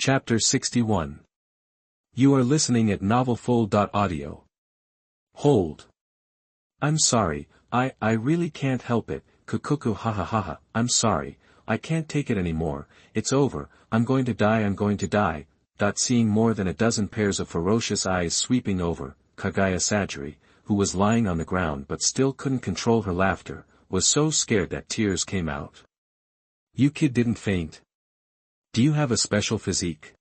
Chapter 61. You are listening at novelfull.audio. Hold. I'm sorry, I really can't help it, kukuku ha. I'm sorry, I can't take it anymore, it's over, I'm going to die. Seeing more than a dozen pairs of ferocious eyes sweeping over, Kagaya Sajiri, who was lying on the ground but still couldn't control her laughter, was so scared that tears came out. You kid didn't faint. Do you have a special physique?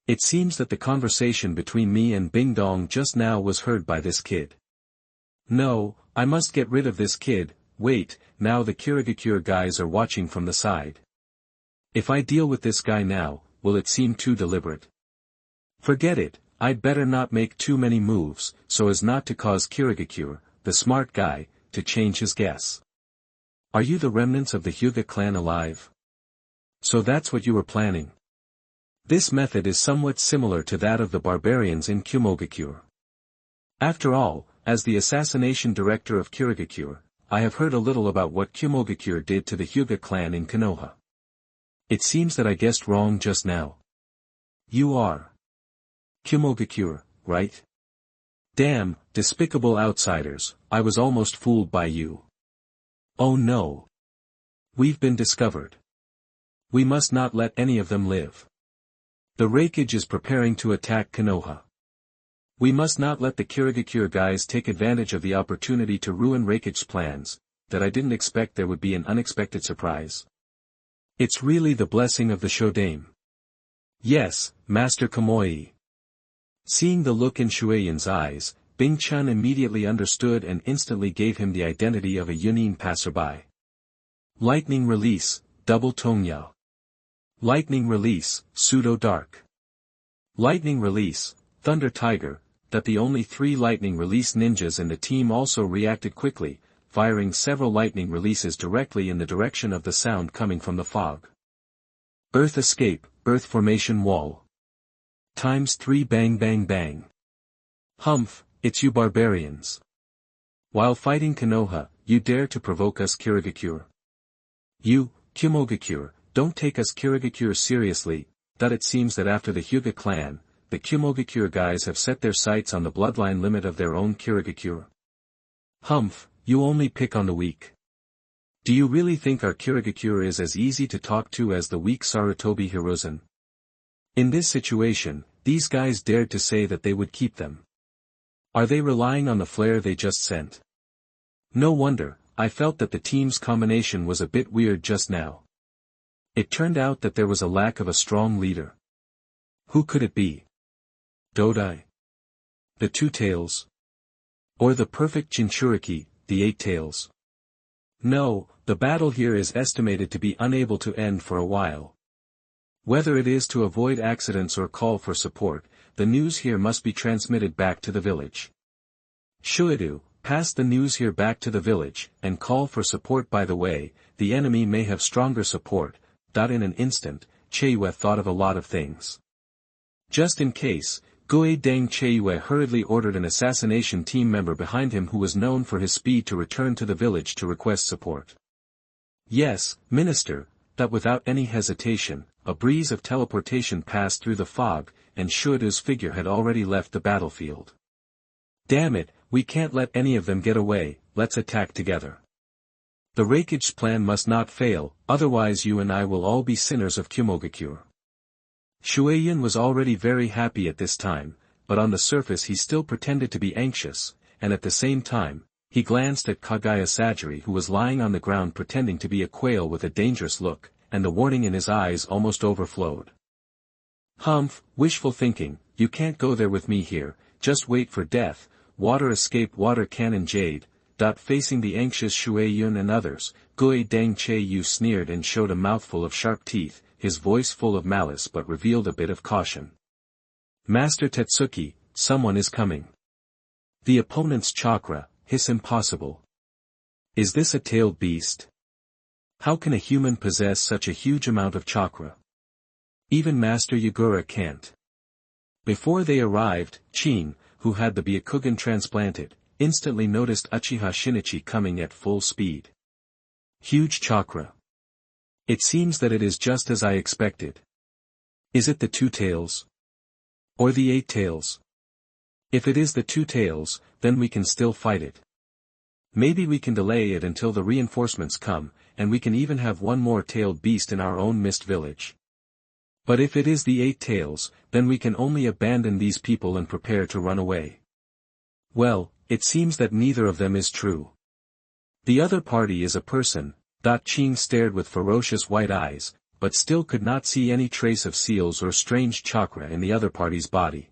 It seems that the conversation between me and Bing Dong just now was heard by this kid. No, I must get rid of this kid. Wait, now the Kirigakure guys are watching from the side. If I deal with this guy now, will it seem too deliberate? Forget it, I'd better not make too many moves, so as not to cause Kirigakure, the smart guy, to change his guess. Are you the remnants of the Hyuga clan alive? So that's what you were planning. This method is somewhat similar to that of the barbarians in Kumogakure. After all, as the assassination director of Kirigakure, I have heard a little about what Kumogakure did to the Hyuga clan in Konoha. It seems that I guessed wrong just now. You are Kumogakure, right? Damn, despicable outsiders, I was almost fooled by you. Oh no. We've been discovered. We must not let any of them live. The Raikage is preparing to attack Konoha. We must not let the Kirigakure guys take advantage of the opportunity to ruin Raikage's plans, that I didn't expect there would be an unexpected surprise. It's really the blessing of the Shodame. Yes, Master Kamoi. Seeing the look in Shueyan's eyes, Bing Chun immediately understood and instantly gave him the identity of a Yunin passerby. Lightning Release, Double Tongyao. Lightning Release, Pseudo Dark. Lightning Release, Thunder Tiger. That the only 3 lightning release ninjas in the team also reacted quickly, firing several lightning releases directly in the direction of the sound coming from the fog. Earth Escape, Earth Formation Wall. ×3 bang bang bang. Humph, it's you barbarians. While fighting Konoha, you dare to provoke us Kirigakure. You, Kumogakure, don't take us Kirigakure seriously. That it seems that after the Hyuga clan, the Kumogakure guys have set their sights on the bloodline limit of their own Kirigakure. Humph, you only pick on the weak. Do you really think our Kirigakure is as easy to talk to as the weak Sarutobi Hiruzen? In this situation, these guys dared to say that they would keep them. Are they relying on the flare they just sent? No wonder, I felt that the team's combination was a bit weird just now. It turned out that there was a lack of a strong leader. Who could it be? Dodai? The 2 tails? Or the perfect Jinchuriki, the 8 tails? No, the battle here is estimated to be unable to end for a while. Whether it is to avoid accidents or call for support, the news here must be transmitted back to the village. Shuedu, pass the news here back to the village, and call for support. By the way, the enemy may have stronger support. In an instant, Cheiyue thought of a lot of things. Just in case, Gue Deng Cheiyue hurriedly ordered an assassination team member behind him who was known for his speed to return to the village to request support. Yes, Minister. That without any hesitation, a breeze of teleportation passed through the fog, and Shuedu's figure had already left the battlefield. Damn it, we can't let any of them get away, let's attack together. The Raikage's plan must not fail, otherwise you and I will all be sinners of Kumogakure. Shueyan was already very happy at this time, but on the surface he still pretended to be anxious, and at the same time, he glanced at Kagaya Sajiri who was lying on the ground pretending to be a quail with a dangerous look, and the warning in his eyes almost overflowed. Humph, wishful thinking, you can't go there with me here, just wait for death. Water Escape, Water Cannon Jade. Facing the anxious Shueyan and others, Gue Deng Cheiyue sneered and showed a mouthful of sharp teeth, his voice full of malice but revealed a bit of caution. Master Tetsuki, someone is coming. The opponent's chakra, hiss impossible. Is this a tailed beast? How can a human possess such a huge amount of chakra? Even Master Yagura can't. Before they arrived, Chin, who had the Byakugan transplanted, instantly noticed Uchiha Shinichi coming at full speed. Huge chakra. It seems that it is just as I expected. Is it the 2 tails? Or the 8 tails? If it is the 2 tails, then we can still fight it. Maybe we can delay it until the reinforcements come, and we can even have one more tailed beast in our own mist village. But if it is the 8 tails, then we can only abandon these people and prepare to run away. Well, it seems that neither of them is true. The other party is a person. Qing stared with ferocious white eyes, but still could not see any trace of seals or strange chakra in the other party's body.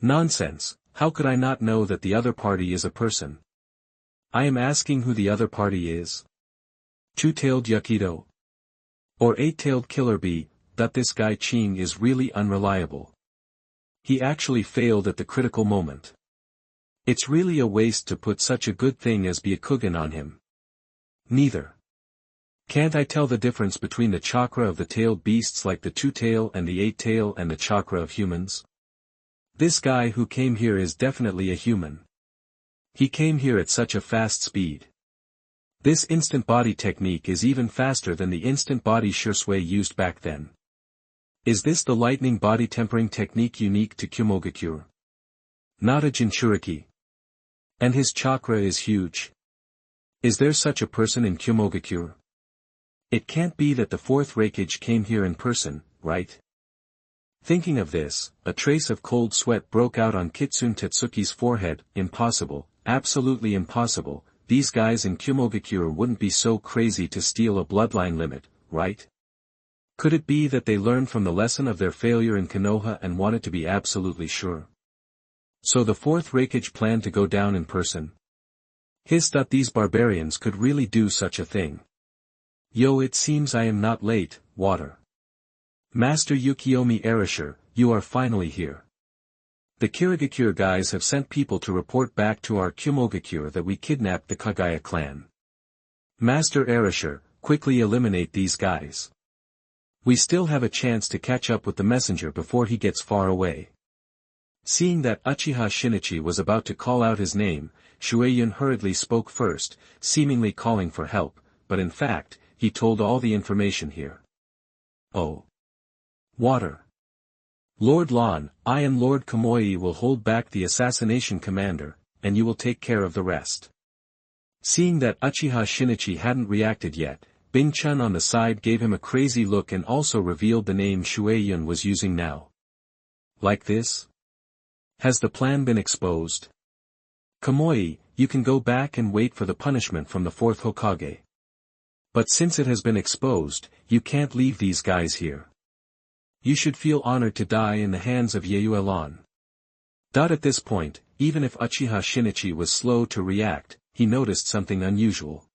Nonsense, how could I not know that the other party is a person? I am asking who the other party is. 2-tailed Yakido? Or 8-tailed killer bee? That this guy Qing is really unreliable. He actually failed at the critical moment. It's really a waste to put such a good thing as Byakugan on him. Neither. Can't I tell the difference between the chakra of the tailed beasts like the 2-tail and the 8-tail and the chakra of humans? This guy who came here is definitely a human. He came here at such a fast speed. This instant body technique is even faster than the instant body Shursui used back then. Is this the lightning body tempering technique unique to Kyomogakure? Not a Jinchuriki. And his chakra is huge. Is there such a person in Kyomogakure? It can't be that the 4th Reikage came here in person, right? Thinking of this, a trace of cold sweat broke out on Kitsune Tetsuki's forehead. Impossible, absolutely impossible, these guys in Kyomogakure wouldn't be so crazy to steal a bloodline limit, right? Could it be that they learned from the lesson of their failure in Konoha and wanted to be absolutely sure? So the 4th Reikage planned to go down in person? These barbarians could really do such a thing. Yo, it seems I am not late, water. Master Yukiomi Erasure, you are finally here. The Kirigakure guys have sent people to report back to our Kyomogakure that we kidnapped the Kagaya clan. Master Erasure, quickly eliminate these guys. We still have a chance to catch up with the messenger before he gets far away. Seeing that Uchiha Shinichi was about to call out his name, Shueiyun hurriedly spoke first, seemingly calling for help, but in fact, he told all the information here. Oh. Water. Lord Lan, I and Lord Kamoi will hold back the assassination commander, and you will take care of the rest. Seeing that Uchiha Shinichi hadn't reacted yet, Bing-chun on the side gave him a crazy look and also revealed the name Shueiyun was using now. Like this? Has the plan been exposed? Kamoi, you can go back and wait for the punishment from the 4th Hokage. But since it has been exposed, you can't leave these guys here. You should feel honored to die in the hands of Yayuelan. At this point, even if Uchiha Shinichi was slow to react, he noticed something unusual.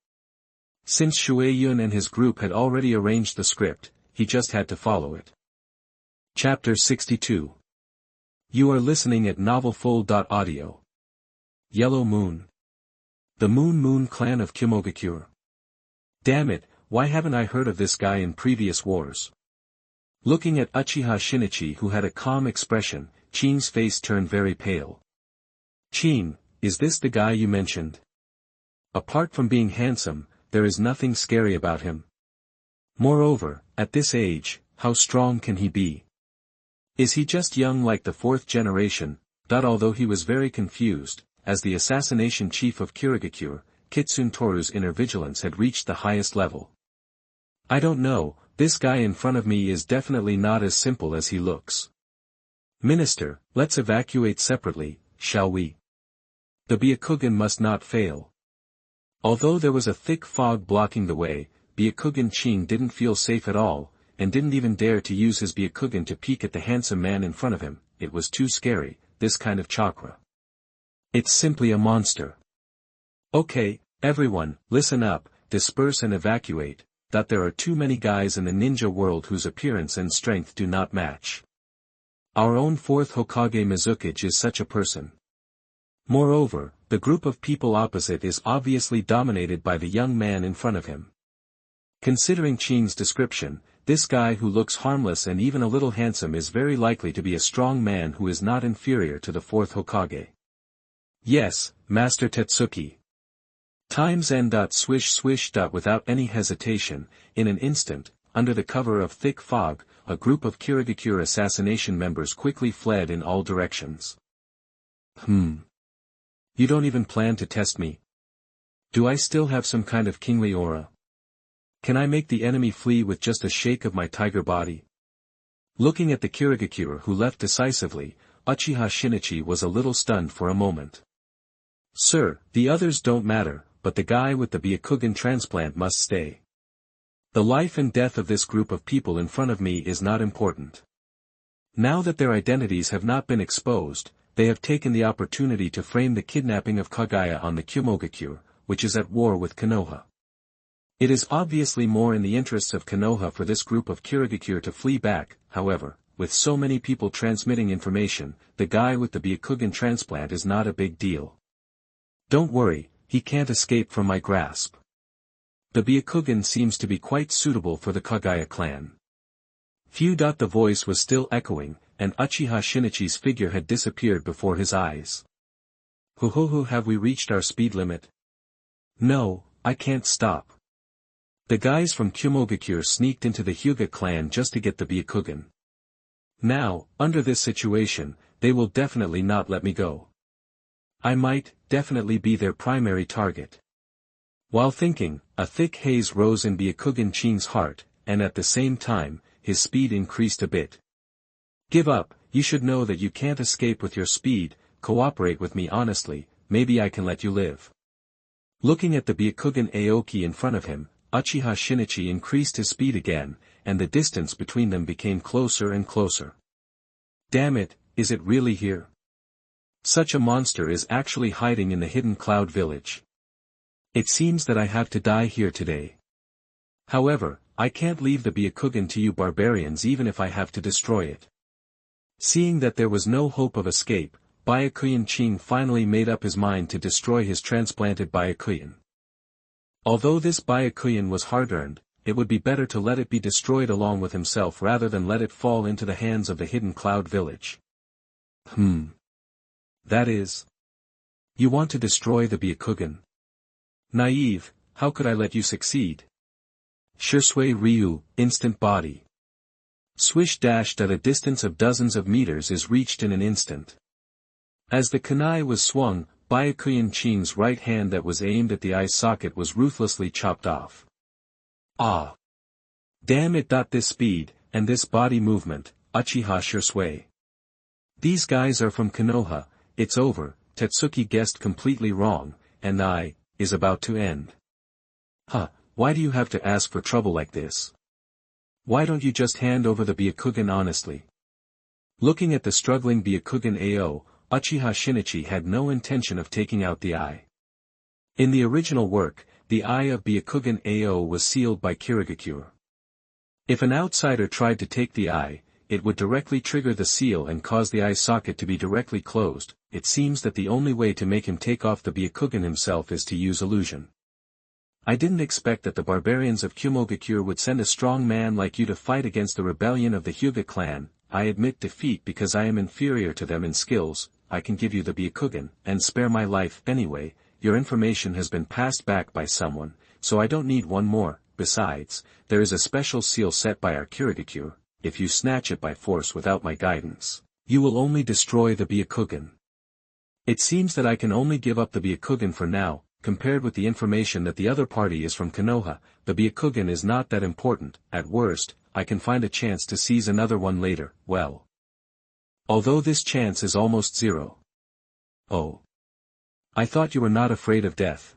Since Shueiyun and his group had already arranged the script, he just had to follow it. Chapter 62. You are listening at novelfull.audio. Yellow Moon. The Moon clan of Kyomogakure. Damn it, why haven't I heard of this guy in previous wars? Looking at Uchiha Shinichi who had a calm expression, Qing's face turned very pale. Qing, is this the guy you mentioned? Apart from being handsome, there is nothing scary about him. Moreover, at this age, how strong can he be? Is he just young like the 4th generation? Although he was very confused, as the assassination chief of Kirigakure, Kitsune Toru's inner vigilance had reached the highest level. I don't know, this guy in front of me is definitely not as simple as he looks. Minister, let's evacuate separately, shall we? The Byakugan must not fail. Although there was a thick fog blocking the way, Byakugan Qing didn't feel safe at all, and didn't even dare to use his Byakugan to peek at the handsome man in front of him. It was too scary, this kind of chakra. It's simply a monster. Okay, everyone, listen up, disperse and evacuate, that there are too many guys in the ninja world whose appearance and strength do not match. Our own 4th Hokage Mizukage is such a person. Moreover, the group of people opposite is obviously dominated by the young man in front of him. Considering Qing's description, this guy who looks harmless and even a little handsome is very likely to be a strong man who is not inferior to the 4th Hokage. Yes, Master Tetsuki. Times N. Swish swish. Without any hesitation, in an instant, under the cover of thick fog, a group of Kirigakure assassination members quickly fled in all directions. You don't even plan to test me? Do I still have some kind of kingly aura? Can I make the enemy flee with just a shake of my tiger body? Looking at the Kirigakure who left decisively, Uchiha Shinichi was a little stunned for a moment. Sir, the others don't matter, but the guy with the Byakugan transplant must stay. The life and death of this group of people in front of me is not important. Now that their identities have not been exposed, they have taken the opportunity to frame the kidnapping of Kagaya on the Kyomogakure, which is at war with Konoha. It is obviously more in the interests of Konoha for this group of Kirigakure to flee back. However, with so many people transmitting information, the guy with the Byakugan transplant is not a big deal. Don't worry, he can't escape from my grasp. The Byakugan seems to be quite suitable for the Kagaya clan. The voice was still echoing, and Uchiha Shinichi's figure had disappeared before his eyes. Have we reached our speed limit? No, I can't stop. The guys from Kyomogakure sneaked into the Hyuga clan just to get the Byakugan. Now, under this situation, they will definitely not let me go. I might, definitely be their primary target. While thinking, a thick haze rose in Byakugan Ching's heart, and at the same time, his speed increased a bit. Give up, you should know that you can't escape with your speed, cooperate with me honestly, maybe I can let you live. Looking at the Byakugan Aoki in front of him, Uchiha Shinichi increased his speed again, and the distance between them became closer and closer. Damn it, is it really here? Such a monster is actually hiding in the hidden cloud village. It seems that I have to die here today. However, I can't leave the Byakugan to you barbarians even if I have to destroy it. Seeing that there was no hope of escape, Byakugan Ching finally made up his mind to destroy his transplanted Byakugan. Although this Byakugan was hard-earned, it would be better to let it be destroyed along with himself rather than let it fall into the hands of the hidden cloud village. That is. You want to destroy the Byakugan? Naive, how could I let you succeed? Shursui Ryu, instant body. Swish dashed at a distance of dozens of meters is reached in an instant. As the kunai was swung, Byakugan Ching's right hand that was aimed at the eye socket was ruthlessly chopped off. Ah! Damn it! This speed, and this body movement, Uchiha Shursui. These guys are from Konoha, it's over, Tetsuki guessed completely wrong, and is about to end. Why do you have to ask for trouble like this? Why don't you just hand over the Byakugan honestly? Looking at the struggling Byakugan Ao, Uchiha Shinichi had no intention of taking out the eye. In the original work, the eye of Byakugan Ao was sealed by Kirigakure. If an outsider tried to take the eye, it would directly trigger the seal and cause the eye socket to be directly closed. It seems that the only way to make him take off the Byakugan himself is to use illusion. I didn't expect that the barbarians of Kyomogakure would send a strong man like you to fight against the rebellion of the Hyuga clan. I admit defeat because I am inferior to them in skills. I can give you the Byakugan, and spare my life anyway. Your information has been passed back by someone, so I don't need one more. Besides, there is a special seal set by our Kirigakure. If you snatch it by force without my guidance, you will only destroy the Byakugan. It seems that I can only give up the Byakugan for now. Compared with the information that the other party is from Konoha, the Byakugan is not that important. At worst, I can find a chance to seize another one later. Well, although this chance is almost zero. Oh. I thought you were not afraid of death.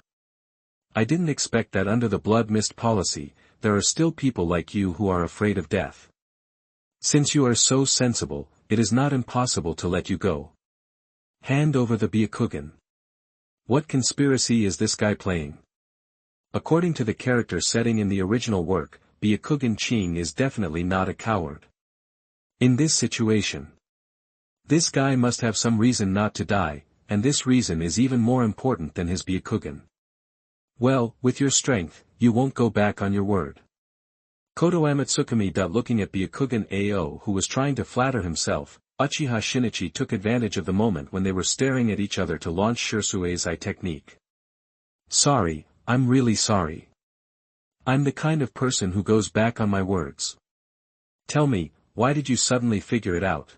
I didn't expect that under the blood mist policy, there are still people like you who are afraid of death. Since you are so sensible, it is not impossible to let you go. Hand over the Byakugan. What conspiracy is this guy playing? According to the character setting in the original work, Byakugan Ching is definitely not a coward. In this situation, this guy must have some reason not to die, and this reason is even more important than his Byakugan. Well, with your strength, you won't go back on your word. Koto Amatsukami. Looking at Byakugan Ao who was trying to flatter himself, Uchiha Shinichi took advantage of the moment when they were staring at each other to launch Shursui's eye technique. Sorry, I'm really sorry. I'm the kind of person who goes back on my words. Tell me, why did you suddenly figure it out?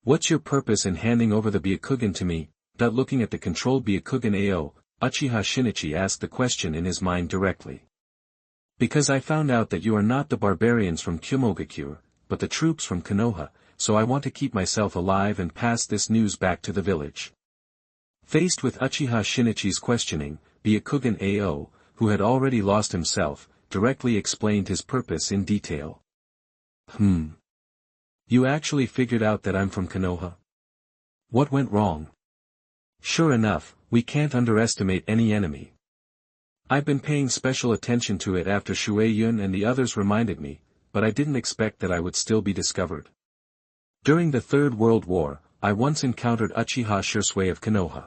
What's your purpose in handing over the Byakugan to me? Looking at the controlled Byakugan AO, Uchiha Shinichi asked the question in his mind directly. Because I found out that you are not the barbarians from Kyomogakure, but the troops from Konoha, so I want to keep myself alive and pass this news back to the village. Faced with Uchiha Shinichi's questioning, Byakugan AO, who had already lost himself, directly explained his purpose in detail. You actually figured out that I'm from Konoha? What went wrong? Sure enough, we can't underestimate any enemy. I've been paying special attention to it after Shuei-yun and the others reminded me, but I didn't expect that I would still be discovered. During the Third World War, I once encountered Uchiha Shursui of Konoha.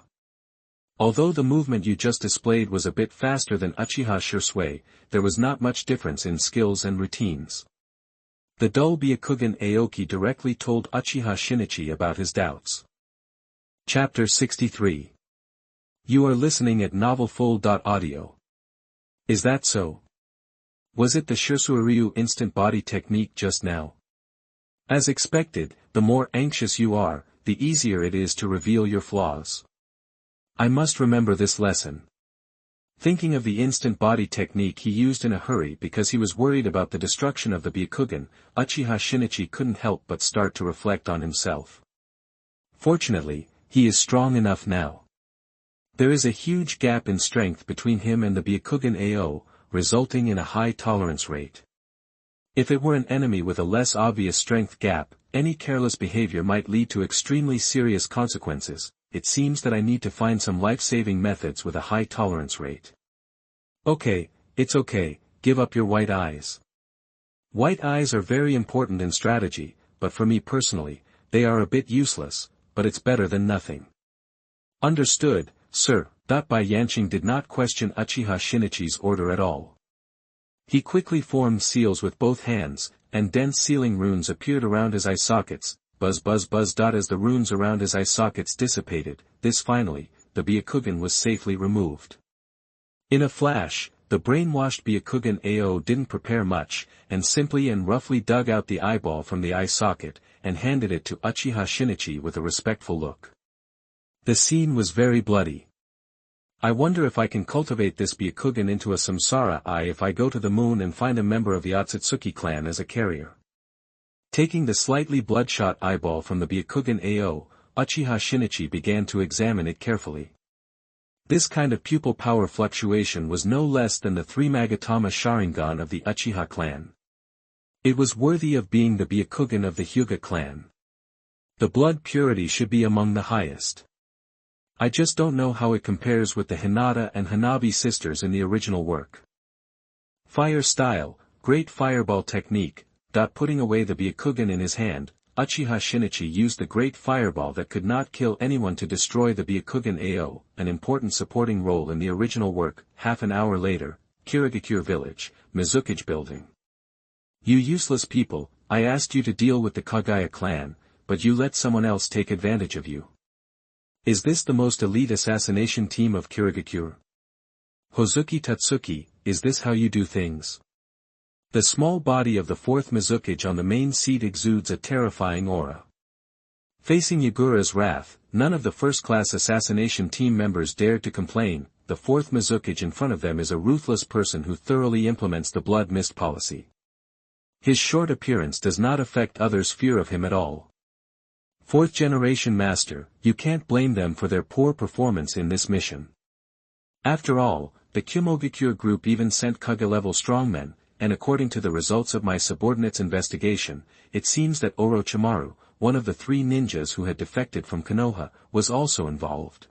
Although the movement you just displayed was a bit faster than Uchiha Shursui, there was not much difference in skills and routines. The dull Byakugan Aoki directly told Uchiha Shinichi about his doubts. Chapter 63. You are listening at novelfull.audio. Is that so? Was it the Shursuiryu instant body technique just now? As expected, the more anxious you are, the easier it is to reveal your flaws. I must remember this lesson. Thinking of the instant body technique he used in a hurry because he was worried about the destruction of the Byakugan, Uchiha Shinichi couldn't help but start to reflect on himself. Fortunately, he is strong enough now. There is a huge gap in strength between him and the Byakugan AO, resulting in a high tolerance rate. If it were an enemy with a less obvious strength gap, any careless behavior might lead to extremely serious consequences. It seems that I need to find some life-saving methods with a high tolerance rate. Okay, it's okay, give up your white eyes. White eyes are very important in strategy, but for me personally, they are a bit useless, but it's better than nothing. Understood, sir. Bai Yanqing did not question Uchiha Shinichi's order at all. He quickly formed seals with both hands, and dense sealing runes appeared around his eye sockets. Buzz buzz buzz. As the runes around his eye sockets dissipated, finally, the Byakugan was safely removed. In a flash, the brainwashed Byakugan AO didn't prepare much, and simply and roughly dug out the eyeball from the eye socket, and handed it to Uchiha Shinichi with a respectful look. The scene was very bloody. I wonder if I can cultivate this Byakugan into a samsara eye if I go to the moon and find a member of the Otsutsuki clan as a carrier. Taking the slightly bloodshot eyeball from the Byakugan AO, Uchiha Shinichi began to examine it carefully. This kind of pupil power fluctuation was no less than the 3 Magatama Sharingan of the Uchiha clan. It was worthy of being the Byakugan of the Hyuga clan. The blood purity should be among the highest. I just don't know how it compares with the Hinata and Hanabi sisters in the original work. Fire style, great fireball technique. Putting away the Byakugan in his hand, Uchiha Shinichi used the great fireball that could not kill anyone to destroy the Byakugan AO, an important supporting role in the original work. Half an hour later, Kirigakure village, Mizukage building. You useless people, I asked you to deal with the Kagaya clan, but you let someone else take advantage of you. Is this the most elite assassination team of Kirigakure? Hozuki Tatsuki, is this how you do things? The small body of the 4th Mizukage on the main seat exudes a terrifying aura. Facing Yagura's wrath, none of the first-class assassination team members dared to complain. The 4th Mizukage in front of them is a ruthless person who thoroughly implements the blood mist policy. His short appearance does not affect others' fear of him at all. 4th generation master, you can't blame them for their poor performance in this mission. After all, the Kyomogakure group even sent Kaga-level strongmen, and according to the results of my subordinate's investigation, it seems that Orochimaru, one of the 3 ninjas who had defected from Konoha, was also involved.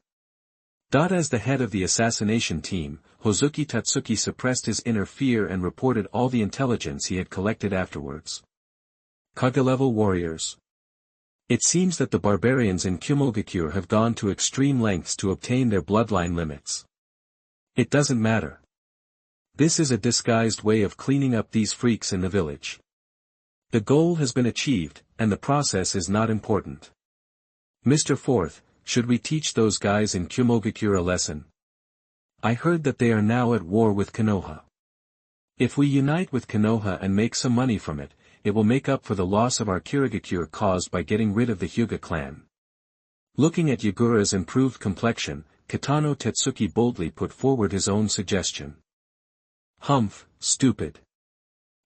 As the head of the assassination team, Hozuki Tatsuki suppressed his inner fear and reported all the intelligence he had collected afterwards. Kaga-level warriors. It seems that the barbarians in Kyomogakure have gone to extreme lengths to obtain their bloodline limits. It doesn't matter. This is a disguised way of cleaning up these freaks in the village. The goal has been achieved, and the process is not important. Mr. Fourth, should we teach those guys in Kyomogakure a lesson? I heard that they are now at war with Konoha. If we unite with Konoha and make some money from it, it will make up for the loss of our Kirigakure caused by getting rid of the Hyuga clan. Looking at Yagura's improved complexion, Kitano Tetsuki boldly put forward his own suggestion. Humph, stupid.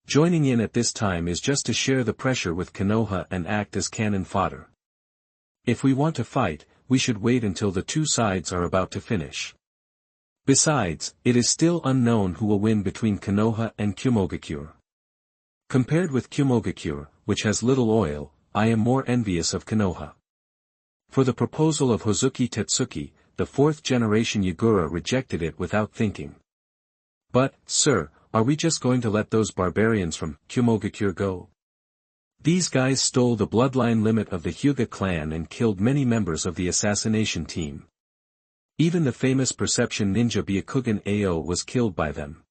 Joining in at this time is just to share the pressure with Konoha and act as cannon fodder. If we want to fight, we should wait until the two sides are about to finish. Besides, it is still unknown who will win between Konoha and Kumogakure. Compared with Kumogakure, which has little oil, I am more envious of Konoha. For the proposal of Hozuki Tetsuki, the fourth-generation Yagura rejected it without thinking. But, sir, are we just going to let those barbarians from Kumogakure go? These guys stole the bloodline limit of the Hyuga clan and killed many members of the assassination team. Even the famous perception ninja Byakugan Ao was killed by them.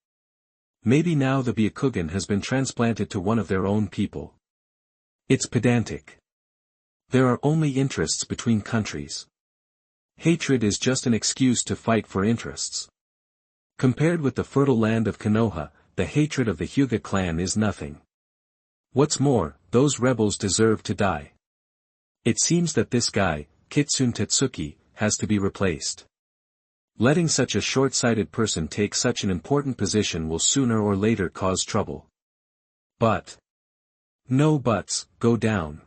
Maybe now the Byakugan has been transplanted to one of their own people. It's pedantic. There are only interests between countries. Hatred is just an excuse to fight for interests. Compared with the fertile land of Konoha, the hatred of the Hyuga clan is nothing. What's more, those rebels deserve to die. It seems that this guy, Kitsune Tetsuki, has to be replaced. Letting such a short-sighted person take such an important position will sooner or later cause trouble. But. No buts, go down.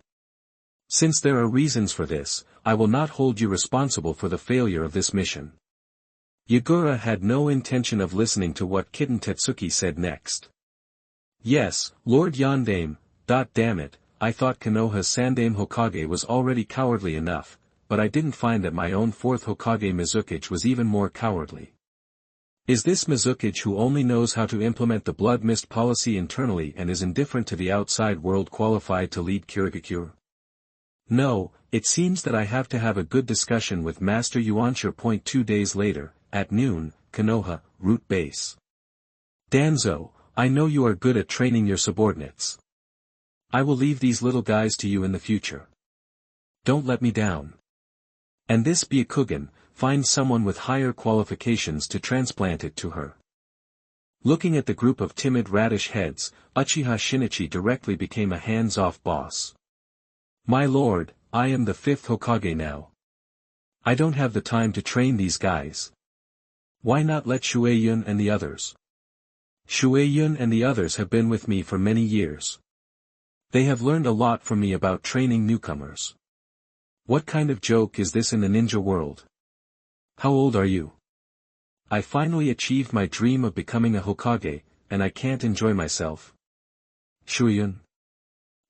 Since there are reasons for this, I will not hold you responsible for the failure of this mission. Yagura had no intention of listening to what Kitten Tetsuki said next. Yes, Lord Yondaime, damn it, I thought Konoha's Sandaime Hokage was already cowardly enough, but I didn't find that my own fourth Hokage Mizukage was even more cowardly. Is this Mizukage who only knows how to implement the blood mist policy internally and is indifferent to the outside world qualified to lead Kirigakure? No, it seems that I have to have a good discussion with Master Yuanshire. 2 days later, at noon, Konoha, Root Base. Danzo, I know you are good at training your subordinates. I will leave these little guys to you in the future. Don't let me down. And this Byakugan, find someone with higher qualifications to transplant it to her. Looking at the group of timid radish heads, Uchiha Shinichi directly became a hands-off boss. My lord, I am the fifth Hokage now. I don't have the time to train these guys. Why not let Shueiyun and the others? Shueiyun and the others have been with me for many years. They have learned a lot from me about training newcomers. What kind of joke is this in the ninja world? How old are you? I finally achieved my dream of becoming a Hokage, and I can't enjoy myself. Shueiyun?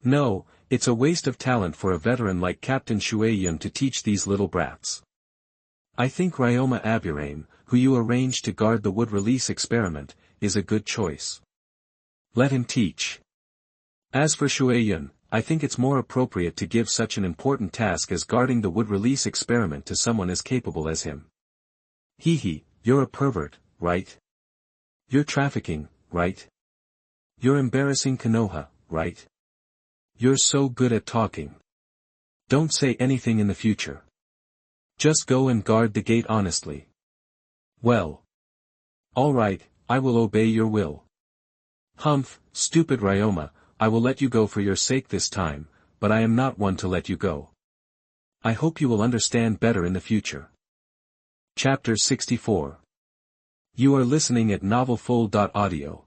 No, it's a waste of talent for a veteran like Captain Shueiyun to teach these little brats. I think Ryoma Aburame, who you arranged to guard the wood release experiment, is a good choice. Let him teach. As for Shueiyun, I think it's more appropriate to give such an important task as guarding the wood release experiment to someone as capable as him. Hee, you're a pervert, right? You're trafficking, right? You're embarrassing Konoha, right? You're so good at talking. Don't say anything in the future. Just go and guard the gate honestly. Well. All right, I will obey your will. Humph, stupid Ryoma, I will let you go for your sake this time, but I am not one to let you go. I hope you will understand better in the future. Chapter 64. You are listening at novelfull.audio.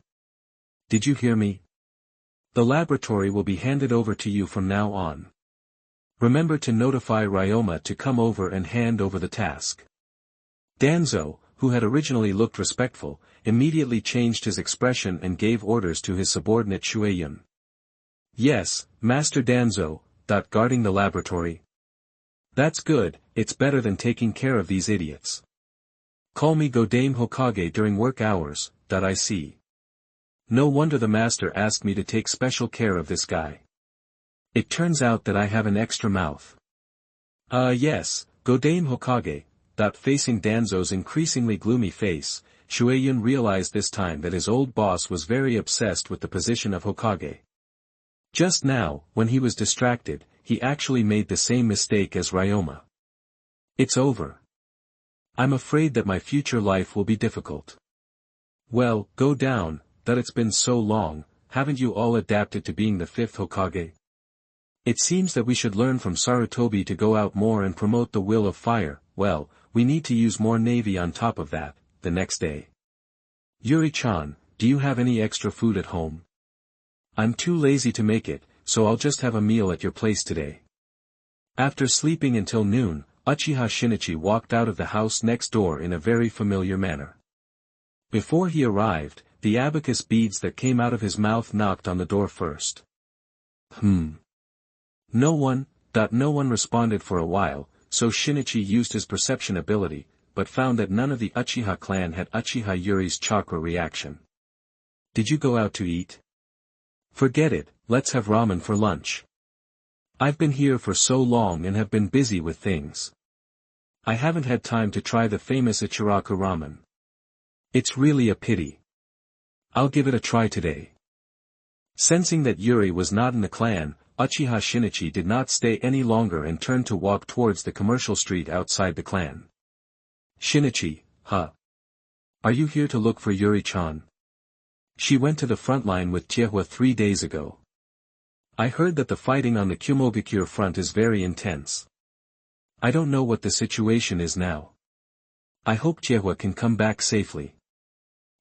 Did you hear me? The laboratory will be handed over to you from now on. Remember to notify Ryoma to come over and hand over the task. Danzo, who had originally looked respectful, immediately changed his expression and gave orders to his subordinate Shueiyun. Yes, Master Danzo, guarding the laboratory. That's good, it's better than taking care of these idiots. Call me Godame Hokage during work hours, I see. No wonder the master asked me to take special care of this guy. It turns out that I have an extra mouth. Yes, Godame Hokage, facing Danzo's increasingly gloomy face, Shueiyun realized this time that his old boss was very obsessed with the position of Hokage. Just now, when he was distracted, he actually made the same mistake as Ryoma. It's over. I'm afraid that my future life will be difficult. Well, go down, it's been so long, haven't you all adapted to being the fifth Hokage? It seems that we should learn from Sarutobi to go out more and promote the will of fire. Well, we need to use more navy on top of that. The next day. Yuri-chan, do you have any extra food at home? I'm too lazy to make it, so I'll just have a meal at your place today. After sleeping until noon, Uchiha Shinichi walked out of the house next door in a very familiar manner. Before he arrived, the abacus beads that came out of his mouth knocked on the door first. No one responded for a while, so Shinichi used his perception ability, but found that none of the Uchiha clan had Uchiha Yuri's chakra reaction. Did you go out to eat? Forget it, let's have ramen for lunch. I've been here for so long and have been busy with things. I haven't had time to try the famous Ichiraku ramen. It's really a pity. I'll give it a try today. Sensing that Yuri was not in the clan, Uchiha Shinichi did not stay any longer and turned to walk towards the commercial street outside the clan. Shinichi, huh? Are you here to look for Yuri-chan? She went to the front line with kidHate 3 days ago. I heard that the fighting on the Kumogakure front is very intense. I don't know what the situation is now. I hope kidHate can come back safely.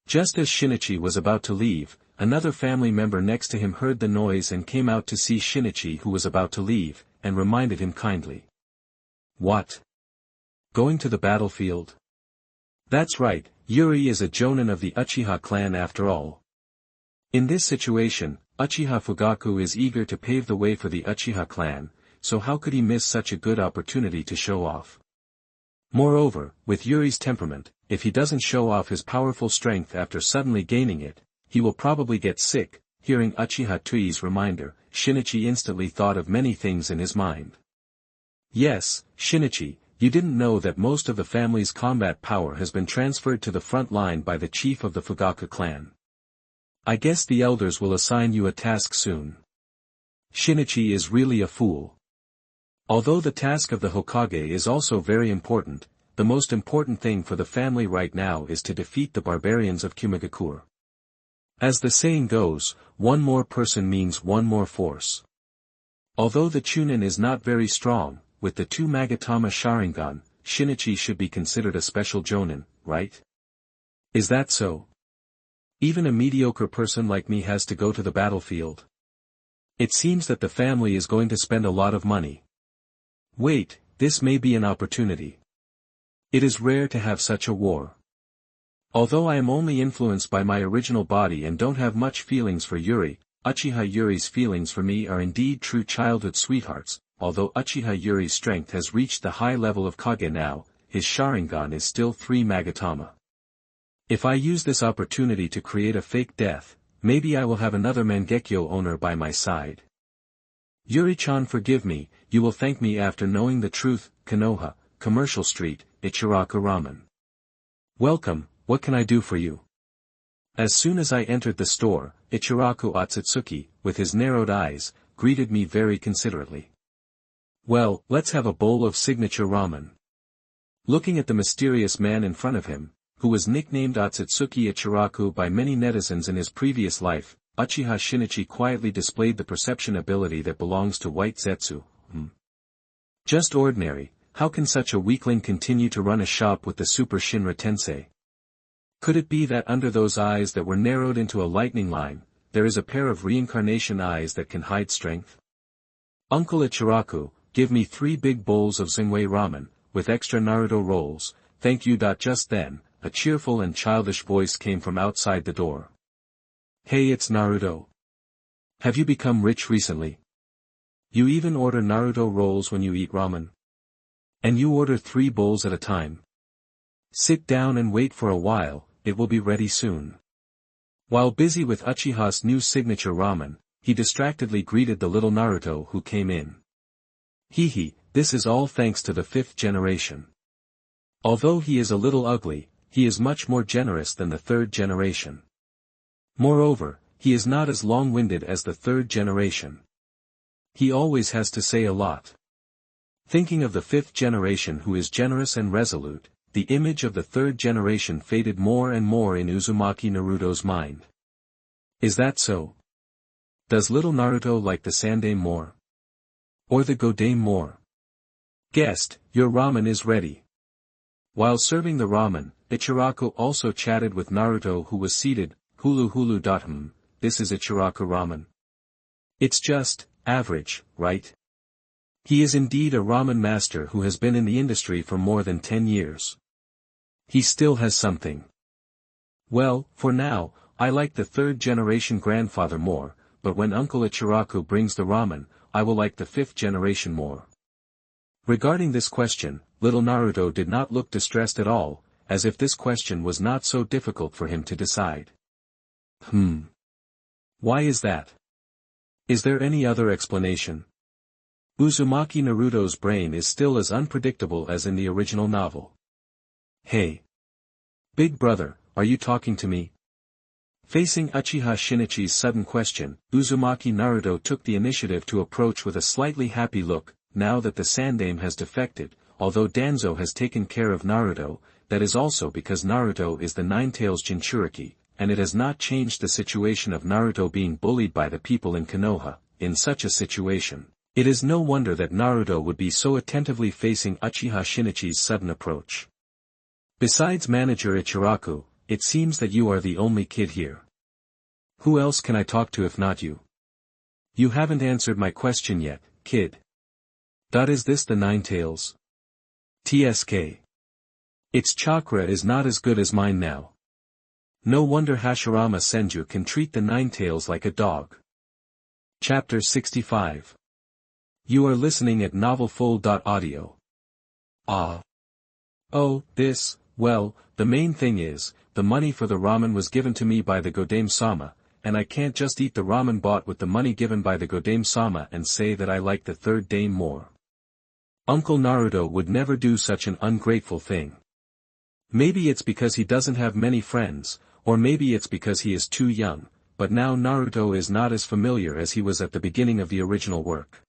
Just as Shinichi was about to leave, another family member next to him heard the noise and came out to see Shinichi, who was about to leave, and reminded him kindly. What? Going to the battlefield? That's right, Yuri is a jonin of the Uchiha clan after all. In this situation, Uchiha Fugaku is eager to pave the way for the Uchiha clan, so how could he miss such a good opportunity to show off? Moreover, with Yuri's temperament, if he doesn't show off his powerful strength after suddenly gaining it, he will probably get sick. Hearing Uchiha Tui's reminder, Shinichi instantly thought of many things in his mind. Yes, Shinichi, you didn't know that most of the family's combat power has been transferred to the front line by the chief of the Fugaku clan. I guess the elders will assign you a task soon. Shinichi is really a fool. Although the task of the Hokage is also very important, the most important thing for the family right now is to defeat the barbarians of Kumogakure. As the saying goes, one more person means one more force. Although the Chunin is not very strong, with the 2 Magatama Sharingan, Shinichi should be considered a special jonin, right? Is that so? Even a mediocre person like me has to go to the battlefield. It seems that the family is going to spend a lot of money. Wait, this may be an opportunity. It is rare to have such a war. Although I am only influenced by my original body and don't have much feelings for Yuri, Uchiha Yuri's feelings for me are indeed true childhood sweethearts. Although Uchiha Yuri's strength has reached the high level of Kage now, his Sharingan is still 3 Magatama. If I use this opportunity to create a fake death, maybe I will have another Mangekyo owner by my side. Yuri-chan, forgive me, you will thank me after knowing the truth. Konoha, Commercial Street, Ichiraku Ramen. Welcome, what can I do for you? As soon as I entered the store, Ichiraku Otsutsuki, with his narrowed eyes, greeted me very considerately. Well, let's have a bowl of signature ramen. Looking at the mysterious man in front of him, who was nicknamed Otsutsuki Ichiraku by many netizens in his previous life, Uchiha Shinichi quietly displayed the perception ability that belongs to White Zetsu. Just ordinary, how can such a weakling continue to run a shop with the Super Shinra Tensei? Could it be that under those eyes that were narrowed into a lightning line, there is a pair of reincarnation eyes that can hide strength? Uncle Ichiraku, give me 3 big bowls of Zingwei ramen, with extra Naruto rolls, thank you. Just then, a cheerful and childish voice came from outside the door. Hey, it's Naruto. Have you become rich recently? You even order Naruto rolls when you eat ramen? And you order 3 bowls at a time? Sit down and wait for a while, it will be ready soon. While busy with Uchiha's new signature ramen, he distractedly greeted the little Naruto who came in. Hehe, this is all thanks to the 5th generation. Although he is a little ugly, he is much more generous than the 3rd generation. Moreover, he is not as long-winded as the 3rd generation. He always has to say a lot. Thinking of the 5th generation who is generous and resolute, the image of the 3rd generation faded more and more in Uzumaki Naruto's mind. Is that so? Does little Naruto like the Sandame more? Or the Godame more? Guest, your ramen is ready. While serving the ramen, Ichiraku also chatted with Naruto who was seated. Hulu. This is Ichiraku ramen. It's just, average, right? He is indeed a ramen master who has been in the industry for more than 10 years. He still has something. Well, for now, I like the third-generation grandfather more, but when Uncle Ichiraku brings the ramen, I will like the fifth generation more. Regarding this question, little Naruto did not look distressed at all, as if this question was not so difficult for him to decide. Why is that? Is there any other explanation? Uzumaki Naruto's brain is still as unpredictable as in the original novel. Hey! Big brother, are you talking to me? Facing Uchiha Shinichi's sudden question, Uzumaki Naruto took the initiative to approach with a slightly happy look. Now that the Sandame has defected, although Danzo has taken care of Naruto, that is also because Naruto is the Nine-Tails Jinchuriki, and it has not changed the situation of Naruto being bullied by the people in Konoha. In such a situation, it is no wonder that Naruto would be so attentively facing Uchiha Shinichi's sudden approach. Besides Manager Ichiraku, it seems that you are the only kid here. Who else can I talk to if not you? You haven't answered my question yet, kid. Is this the Nine-Tails? TSK. Its chakra is not as good as mine now. No wonder Hashirama Senju can treat the Nine-Tails like a dog. Chapter 65. You are listening at novelfull.audio. Oh, this, well, the main thing is, the money for the ramen was given to me by the Godame-sama, and I can't just eat the ramen bought with the money given by the Godame-sama and say that I like the third dame more. Uncle Naruto would never do such an ungrateful thing. Maybe it's because he doesn't have many friends, or maybe it's because he is too young, but now Naruto is not as familiar as he was at the beginning of the original work.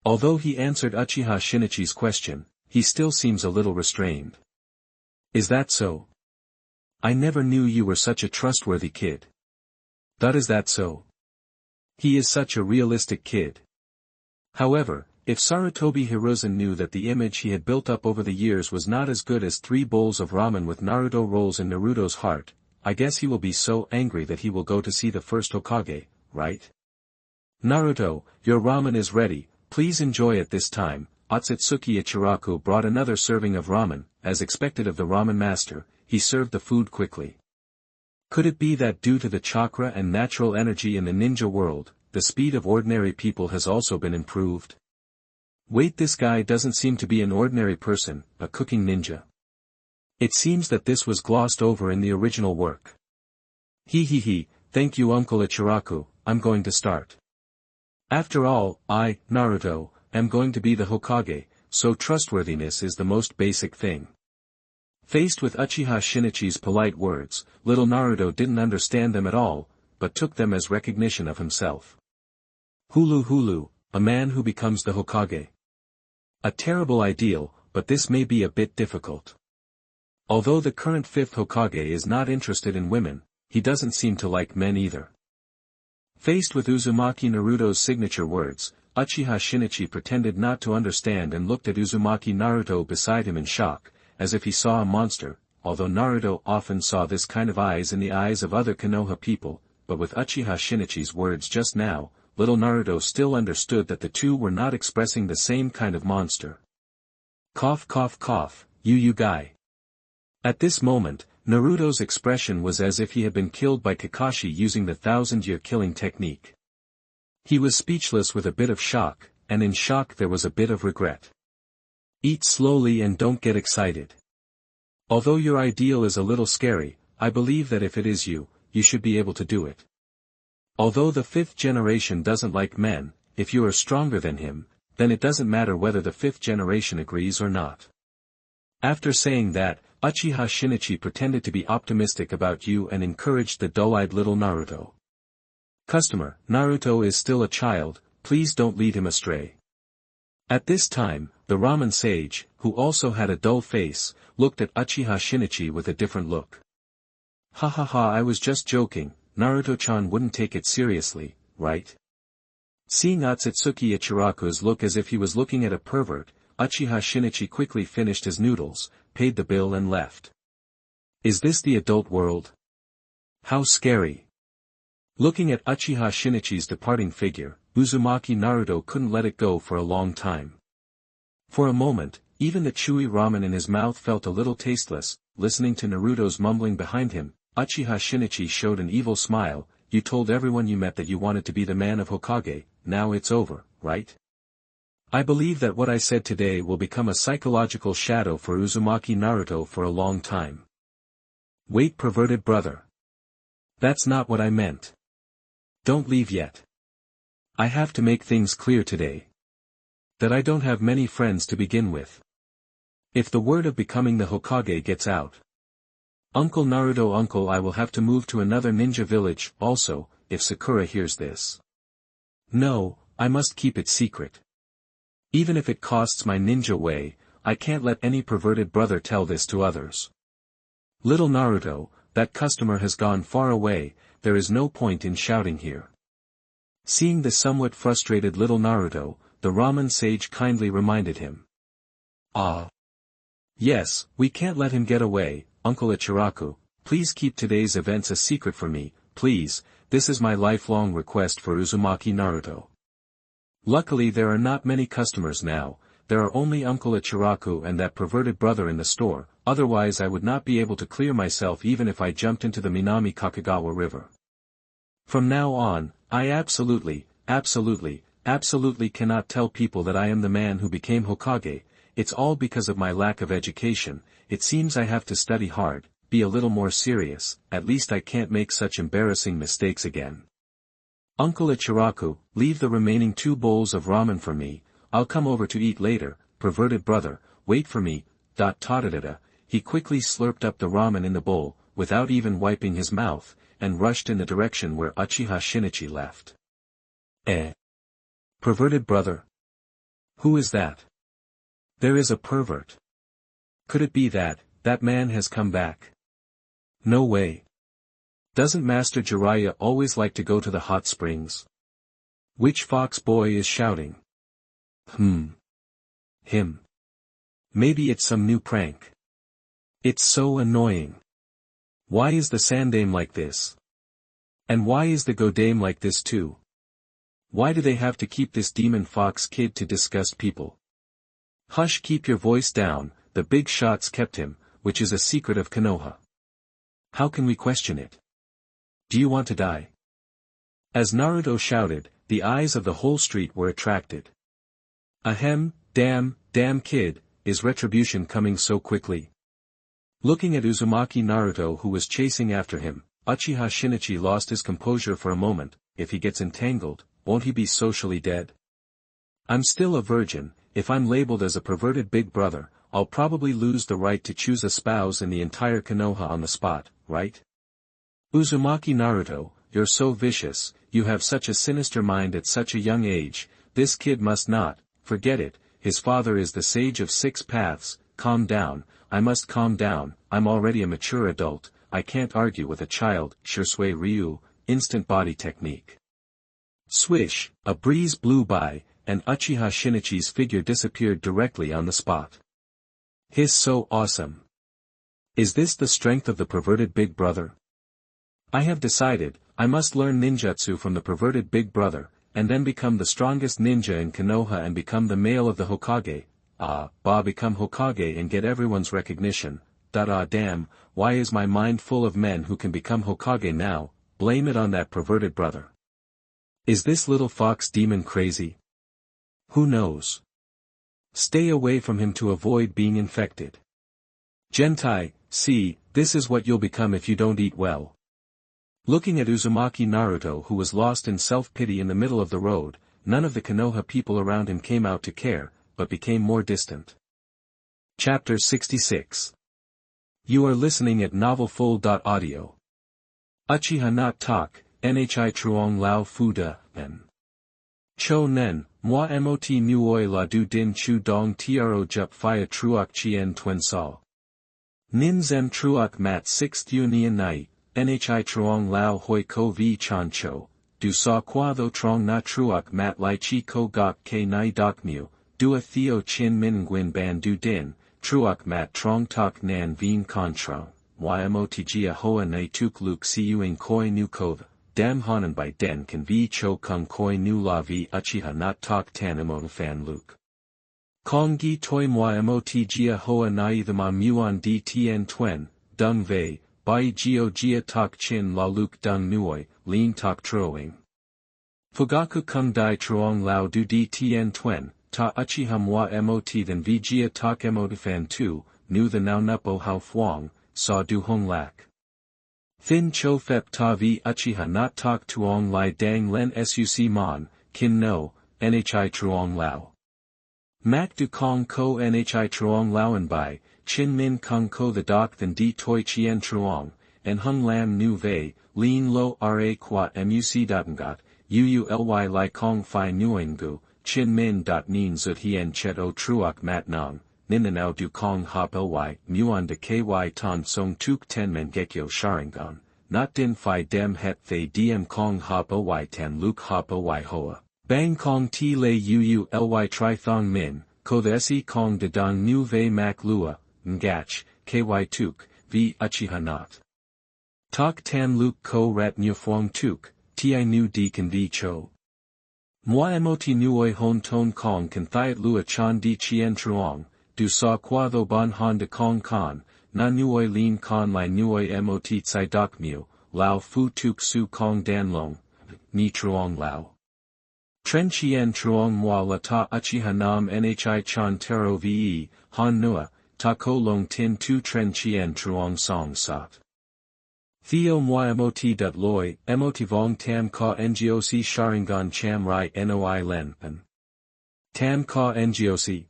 Although he answered Uchiha Shinichi's question, he still seems a little restrained. Is that so? I never knew you were such a trustworthy kid. Is that so? He is such a realistic kid. However, if Sarutobi Hiruzen knew that the image he had built up over the years was not as good as 3 bowls of ramen with Naruto rolls in Naruto's heart, I guess he will be so angry that he will go to see the first Hokage, right? Naruto, your ramen is ready, please enjoy it this time. Otsutsuki Ichiraku brought another serving of ramen. As expected of the ramen master, he served the food quickly. Could it be that due to the chakra and natural energy in the ninja world, the speed of ordinary people has also been improved? Wait, this guy doesn't seem to be an ordinary person, a cooking ninja. It seems that this was glossed over in the original work. Thank you Uncle Ichiraku, I'm going to start. After all, I, Naruto, am going to be the Hokage, so trustworthiness is the most basic thing. Faced with Uchiha Shinichi's polite words, little Naruto didn't understand them at all, but took them as recognition of himself. Hulu, a man who becomes the Hokage. A terrible ideal, but this may be a bit difficult. Although the current 5th Hokage is not interested in women, he doesn't seem to like men either. Faced with Uzumaki Naruto's signature words, Uchiha Shinichi pretended not to understand and looked at Uzumaki Naruto beside him in shock, as if he saw a monster, although Naruto often saw this kind of eyes in the eyes of other Konoha people, but with Uchiha Shinichi's words just now, little Naruto still understood that the two were not expressing the same kind of monster. Cough, you guy. At this moment, Naruto's expression was as if he had been killed by Kakashi using the 1,000-year killing technique. He was speechless with a bit of shock, and in shock there was a bit of regret. Eat slowly and don't get excited. Although your ideal is a little scary, I believe that if it is you, you should be able to do it. Although the 5th generation doesn't like men, if you are stronger than him, then it doesn't matter whether the 5th generation agrees or not. After saying that, Uchiha Shinichi pretended to be optimistic about you and encouraged the dull-eyed little Naruto. Customer, Naruto is still a child, please don't lead him astray. At this time, the ramen sage, who also had a dull face, looked at Uchiha Shinichi with a different look. I was just joking, Naruto-chan wouldn't take it seriously, right? Seeing Otsutsuki Ichiraku's look as if he was looking at a pervert, Uchiha Shinichi quickly finished his noodles, paid the bill and left. Is this the adult world? How scary. Looking at Uchiha Shinichi's departing figure, Uzumaki Naruto couldn't let it go for a long time. For a moment, even the chewy ramen in his mouth felt a little tasteless. Listening to Naruto's mumbling behind him, Uchiha Shinichi showed an evil smile. You told everyone you met that you wanted to be the man of Hokage, now it's over, right? I believe that what I said today will become a psychological shadow for Uzumaki Naruto for a long time. Wait, perverted brother. That's not what I meant. Don't leave yet. I have to make things clear today. That I don't have many friends to begin with. If the word of becoming the Hokage gets out, Uncle Naruto, uncle, I will have to move to another ninja village. Also, if Sakura hears this. No, I must keep it secret. Even if it costs my ninja way, I can't let any perverted brother tell this to others. Little Naruto, that customer has gone far away, there is no point in shouting here. Seeing the somewhat frustrated little Naruto, the ramen sage kindly reminded him. Ah. Yes, we can't let him get away, Uncle Ichiraku, please keep today's events a secret from me, please, this is my lifelong request for Uzumaki Naruto. Luckily there are not many customers now, there are only Uncle Ichiraku and that perverted brother in the store, otherwise I would not be able to clear myself even if I jumped into the Minami Kakagawa River. From now on, I absolutely cannot tell people that I am the man who became Hokage. It's all because of my lack of education. It seems I have to study hard, be a little more serious, at least I can't make such embarrassing mistakes again. Uncle Ichiraku, leave the remaining 2 bowls of ramen for me, I'll come over to eat later, perverted brother, wait for me, He quickly slurped up the ramen in the bowl, without even wiping his mouth, and rushed in the direction where Uchiha Shinichi left. Perverted brother? Who is that? There is a pervert. Could it be that man has come back? No way. Doesn't Master Jiraiya always like to go to the hot springs? Which fox boy is shouting? Him. Maybe it's some new prank. It's so annoying. Why is the Sandame like this? And why is the Godame like this too? Why do they have to keep this demon fox kid to disgust people? Hush, keep your voice down, the big shots kept him, which is a secret of Konoha. How can we question it? Do you want to die? As Naruto shouted, the eyes of the whole street were attracted. Ahem, damn kid, is retribution coming so quickly? Looking at Uzumaki Naruto who was chasing after him, Uchiha Shinichi lost his composure for a moment. If he gets entangled, won't he be socially dead? I'm still a virgin, if I'm labeled as a perverted big brother, I'll probably lose the right to choose a spouse in the entire Konoha on the spot, right? Uzumaki Naruto, you're so vicious, you have such a sinister mind at such a young age, this kid must not, forget it, his father is the sage of 6 paths, calm down, I must calm down, I'm already a mature adult, I can't argue with a child, Shursui Ryu, instant body technique. Swish, a breeze blew by, and Uchiha Shinichi's figure disappeared directly on the spot. Hiss, so awesome. Is this the strength of the perverted big brother? I have decided, I must learn ninjutsu from the perverted big brother, and then become the strongest ninja in Konoha and become the male of the Hokage. Become Hokage and get everyone's recognition. Damn, why is my mind full of men who can become Hokage now? Blame it on that perverted brother. Is this little fox demon crazy? Who knows? Stay away from him to avoid being infected. Gentai, see, this is what you'll become if you don't eat well. Looking at Uzumaki Naruto who was lost in self-pity in the middle of the road, none of the Konoha people around him came out to care, but became more distant. Chapter 66. You are listening at novelfull.audio. Uchiha not tak, Nhi truong lao fu da, en. Cho nen, moi mot nuoi la du din chu dong tro jup phia truok chien tuen sao. Nin zem truok mat 6th union nai, Nhi truong lao hoi ko vi chan cho, du sa qua tho trong na truok mat lai chi ko gok ke nai dok mu, du a theo chin min gwin ban du din, truok mat trong tok nan vien contra, ymotgia hoa na tuk luk siuing koi nu kova, dam honan by den kan vi cho kung koi nu la vi uchiha not tok tanimon fan luk. Kong gi toi ymotgia hoa na ithama muon dtn twen, dung vei, bai geo gia tok chin la luk dung nuoi, lean tok troing. Fugaku kung dai truong lao du dtn twen, ta uchiha mot than vi gia tok emotifan tu, nu the now nupo hao fuang, sa du hong lak. Thin cho fep ta vi uchiha not tok tuong lai dang len suc mon, kin no, nhi truong lao. Mak du kong ko nhi truong laoan bai, chin min kung ko the dok than di toi chien truong, and hung lam nu vei, lean lo ra qua muc datengot, uuly lai kong fi nuengu, chin min dot nin zut hien chet o truok mat nong, ninanao du kong hop ly, muon de ky ton song tuk ten men gekyo sharingon, not din fi dem het thay diem kong hop ly tan luk hop ly hoa. Bang kong ti lay uuly tri thong min, ko the se kong de dong nu vei mak lua, ngach, ky tuk, vi uchiha not. Tok tan luk ko rat nu fuang tuk, ti nu di kan vi cho. Mot nuoi hon ton kong kan thiat lua chan di chien truong, du sa qua tho bon han de kong kan, na nuoi lin kan lai nuoi mot tsai dok mu, lao fu tuk su kong dan long, ni truong lao. Tren chien truong moi la ta uchiha nam nhi chan tero ve, han nua, ta ko long tin tu tren chien truong song sat. Theo mot loi, emotivong tam ka ngoc sharingan cham rai noi len pen. Tam ka ngoc.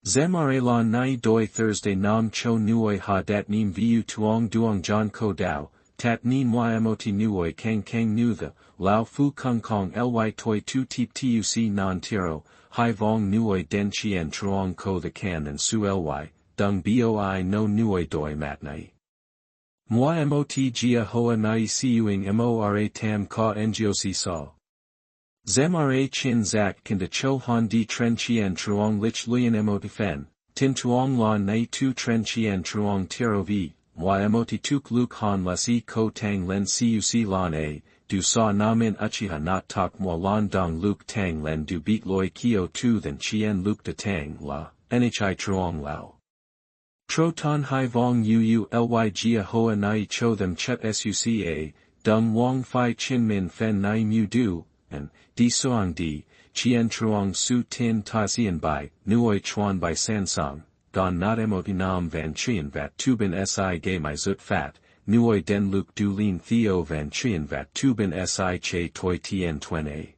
Zemare lan nai doi Thursday nam cho nuoi ha dat nim viu tuong duong jan ko dao, tat nin mot nuoi kang nu the, lao fu kung kong ly toi tu tip tuc non tiro, hai vong nuoi den chien truong ko the can and su ly, dung boi no nuoi doi mat nai. Mot gia hoa nai siuing mora tam ka ngoc sa. Zemra chin zak kan de cho han di tren chien truong lich luyen emotifen, tin tuong la nai tu tren chien truong tiro v, mot tuk luk han la si ko tang len cuc lan a, du sa namin uchiha not tok mo lan dong luk tang len du beat loi kio tu than chien luk de tang la, nhi truong lao. Tro ton hai vong ly gia hoa nai cho them chet suca, dung wong fi chin min fen nai mu du, and, di soang di, chien truong su tin ta sien bai, nuoi chuan by sansang, gon not emotinam van chien vat tubin si gay my zut fat, nuoi den luk du lin theo van chien vat tubin si che toi tien twen a.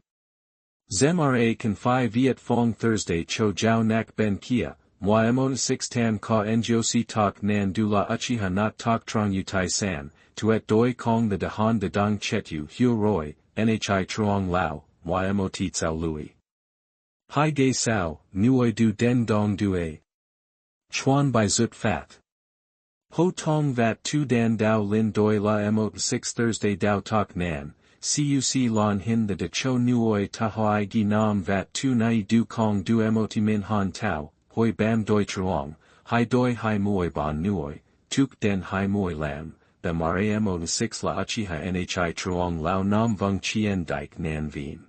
Zemra kan fi viet fong Thursday cho jiao nak ben kia, mot 6 tam ka ngoc tok nan du la uchiha not tok trong utai san, tuet doi kong the dahan de dong chet yu hu roi, nhi truong lao, mot tsao lui. Hai gay sao, nuoi du den dong du a. Chuan by zut fat. Ho tong vat tu dan dao lin doi la mot 6 Thursday dao tok nan, cuc lon hin the de cho nuoi ta hoi gi nam vat tu nai du kong du mot min han tao, hoi bam doi truong, hai doi hai moi bon nuoi, tuk den hai moi lam, the mara mot 6 la uchiha nhi truong lao nam vung chien dike nan vien.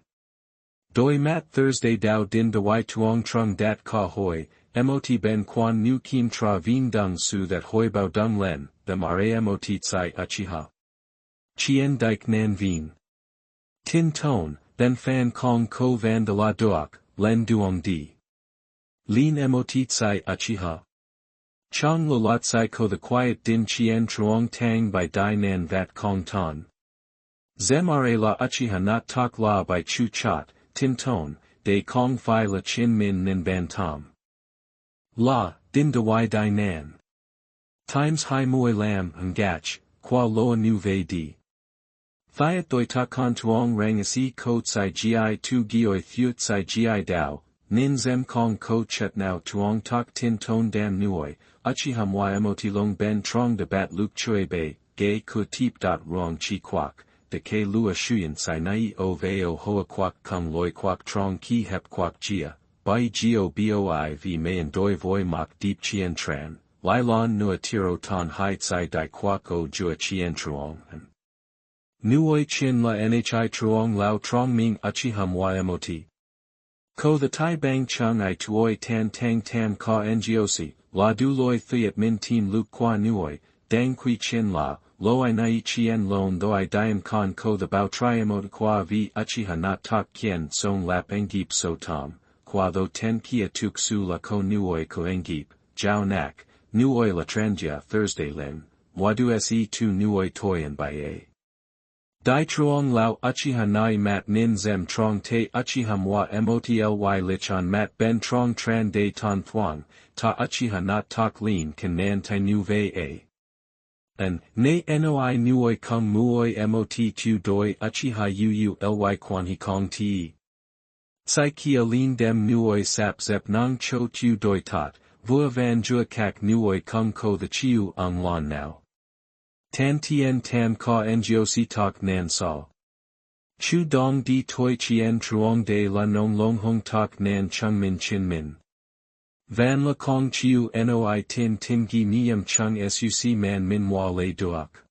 Doi mat Thursday dao din de wai tuong trung dat ka hoi, mot ben quan nu kim tra vien dung su that hoi bao dung len, the mara mot tsai uchiha. Chien dike nan vien. Tin tone, then fan kong ko van de la duok, len duong di. Lin mot tsai uchiha. Chang lo lot sai ko the quiet din chien truong tang by dai nan vat kong ton. Zemra la uchiha not tok la by chu chat, tin tone, de kong fi la chin min nin ban tom. La, din de wai dai nan. Times hai moi lam ngach, qua loa nu vei di. Thiat doi ta kon tuong rang asi ko tsai gi tu gioi thuet tsai gi dao, nin zem kong ko chet now tuong tok tin tone dam nuoi, uchiha mot long ben trong de bat luk choi bei, gay ku tip dot rong chi kwak, de ke lua shuyen sai nai o veo hoa quoc kung loi quoc trong ki hep quoc gia, bai geo boi v mayan doi voi mok deep chien tran, lai lon nua tiro ton hai tsai dai quoc o jua chien truong. Nuoi chin la nhi truong lao trong ming Uchiha ymot. Ko the tai bang chung I tuoi tan tang tam ka ngiosi, la du loi thiat min team luke qua nuoi, dang qui chin la, lo I nai chien lon though I diem con ko the bao triamot qua v Uchiha not tak kien song lap engip so tom, qua tho ten kia tuk su la ko nuoi ko engip, jiao nak, nuoi la trangia Thursday lin, wadu se2 nuoi toyen by a. Dai truong lao Uchiha nai mat nin zem trong te Uchiha motly lich mat ben trong tran de ton thuang, ta Uchiha not tak lin kan nan tai nu vei a. An, ne noi nuoi kung muoi mot tu doi Uchiha ly quan he kong te. Sai kia lin dem nuoi sap zep nang cho tu doi tot, vua van jua kak nuoi kung ko the chiu ang lon now. Tan tien tam ka ngioc tak nan sao. Chu dong di toi chien truong de la nong long hong tak nan chung min chin min. Van la kong chiu noi tin gi niem chung suc man min wa le duak.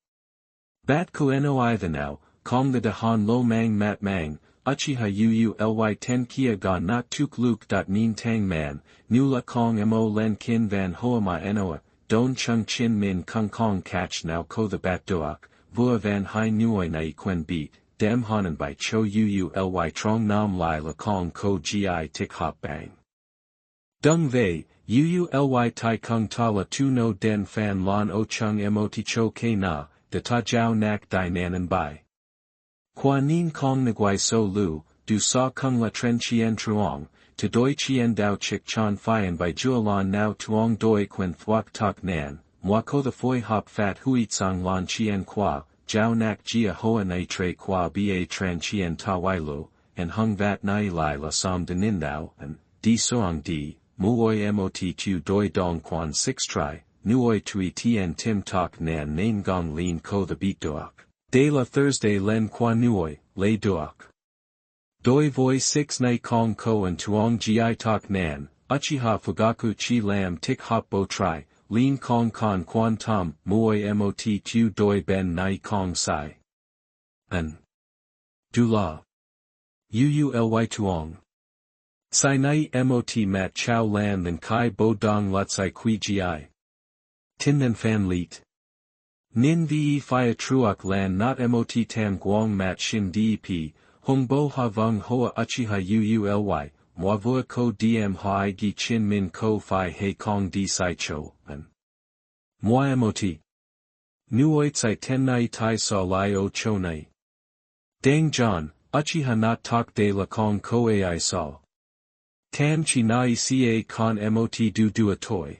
Bat ko noi the now, kong the de han lo mang mat mang, Uchiha ly ten kia ga not tuk luke dot nin tang man, nu la kong mo len kin van hoa ma noa. Don chung chin min kung kong catch now ko the bat duak, vua van hai nuoi nai quen beat, dem hanen by cho ly trong nam lai la kong ko gi tik hop bang. Dung vei, ly tai kung ta la tu no den fan lon o chung mot cho ke na, de ta jiao nak dai nanan bai. Qua nin kong nguai so lu, du sa kung la tren chien truong, to doi chien dao chik chan fian by jualon now tuong doi quen thuak tak nan, moi ko the foi hop fat hui tsang lon chien qua, jiao nak jia hoa nai tre qua ba tran chien ta wailu, and hung vat nai lai la som de nindao, and, di soang di, muoi mot tu doi dong quan 6 tri, nuoi tui tien tim tak nan nain gong lin ko the beat duak, de la Thursday len qua nuoi, le duak. Doi voi 6 nai kong ko and tuong gi tak nan, Uchiha fugaku chi lam tik hop bo tri, lin kong kon quan tom, muoi mot tu doi ben nai kong sai. An. Du la. Ly tuong. Sai nai mot mat chow lan than kai bo dong lutsai qui gi. Tin nan fan leet. Nin ve fia truak lan not mot tam guang mat shin dep, hung bo ha vung hoa Uchiha ly, moi vua ko diem hai gi chin min ko fi he kong di sai cho, an. Moi mot. Nuoi tsai ten nai tai sa lai o cho nai. Dang John, Uchiha not tak de la kong ko ai sa. Tam chi nai ca con mot du a toi.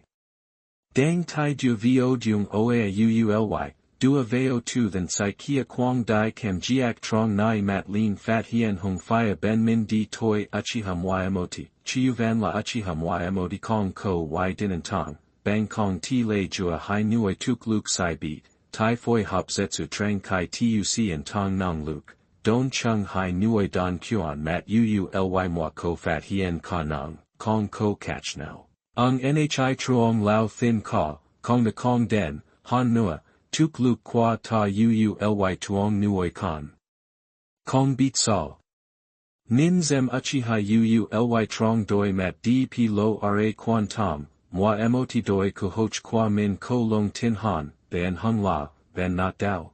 Dang tai du vo dung oa ly. Dua veo tu than sai kia quang dai cam giak trong nai mat lin fat hien hung fia ben min di toi Uchiha ymot, chiu van la Uchiha ymot kong ko y din tong, bang kong ti le jua hai nuoi tuk luke sai beat, tai foi hop zetsu trang kai tuc and tong nong luke, don chung hai nuoi don kuan mat ly moi ko fat hien ka nong, kong ko catch now. Nhi truong lao thin ka, kong the kong den, han nua, tuk luk qua ta ly tuong nuoi kan. Kong beat sao. Nin zem Uchiha ly trong doi mat dep lo ra quan tom, moi mot doi ku hoch qua min ko long tin han, ben hung la, ben not dao.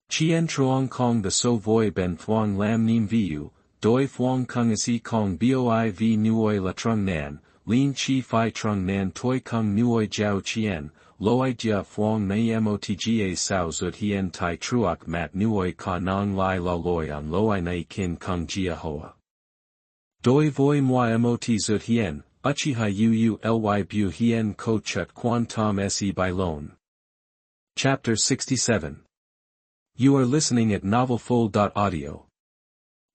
Chien truong kong the so voi ben thuong lam nim vu, doi thuong kung asi kong boi v nuoi la trung nan, lin chi fi trung nan toi kung nuoi jiao chien, loi jia thuong nai motga sao zut hien tai truak mat nuoi ka nong lai la loi an loi nai kin kung jia hoa. Doi voi moi mot zut hien, Uchiha ly bu hien ko chut quan tom se by loan. Chapter 67. You are listening at novelfull.audio.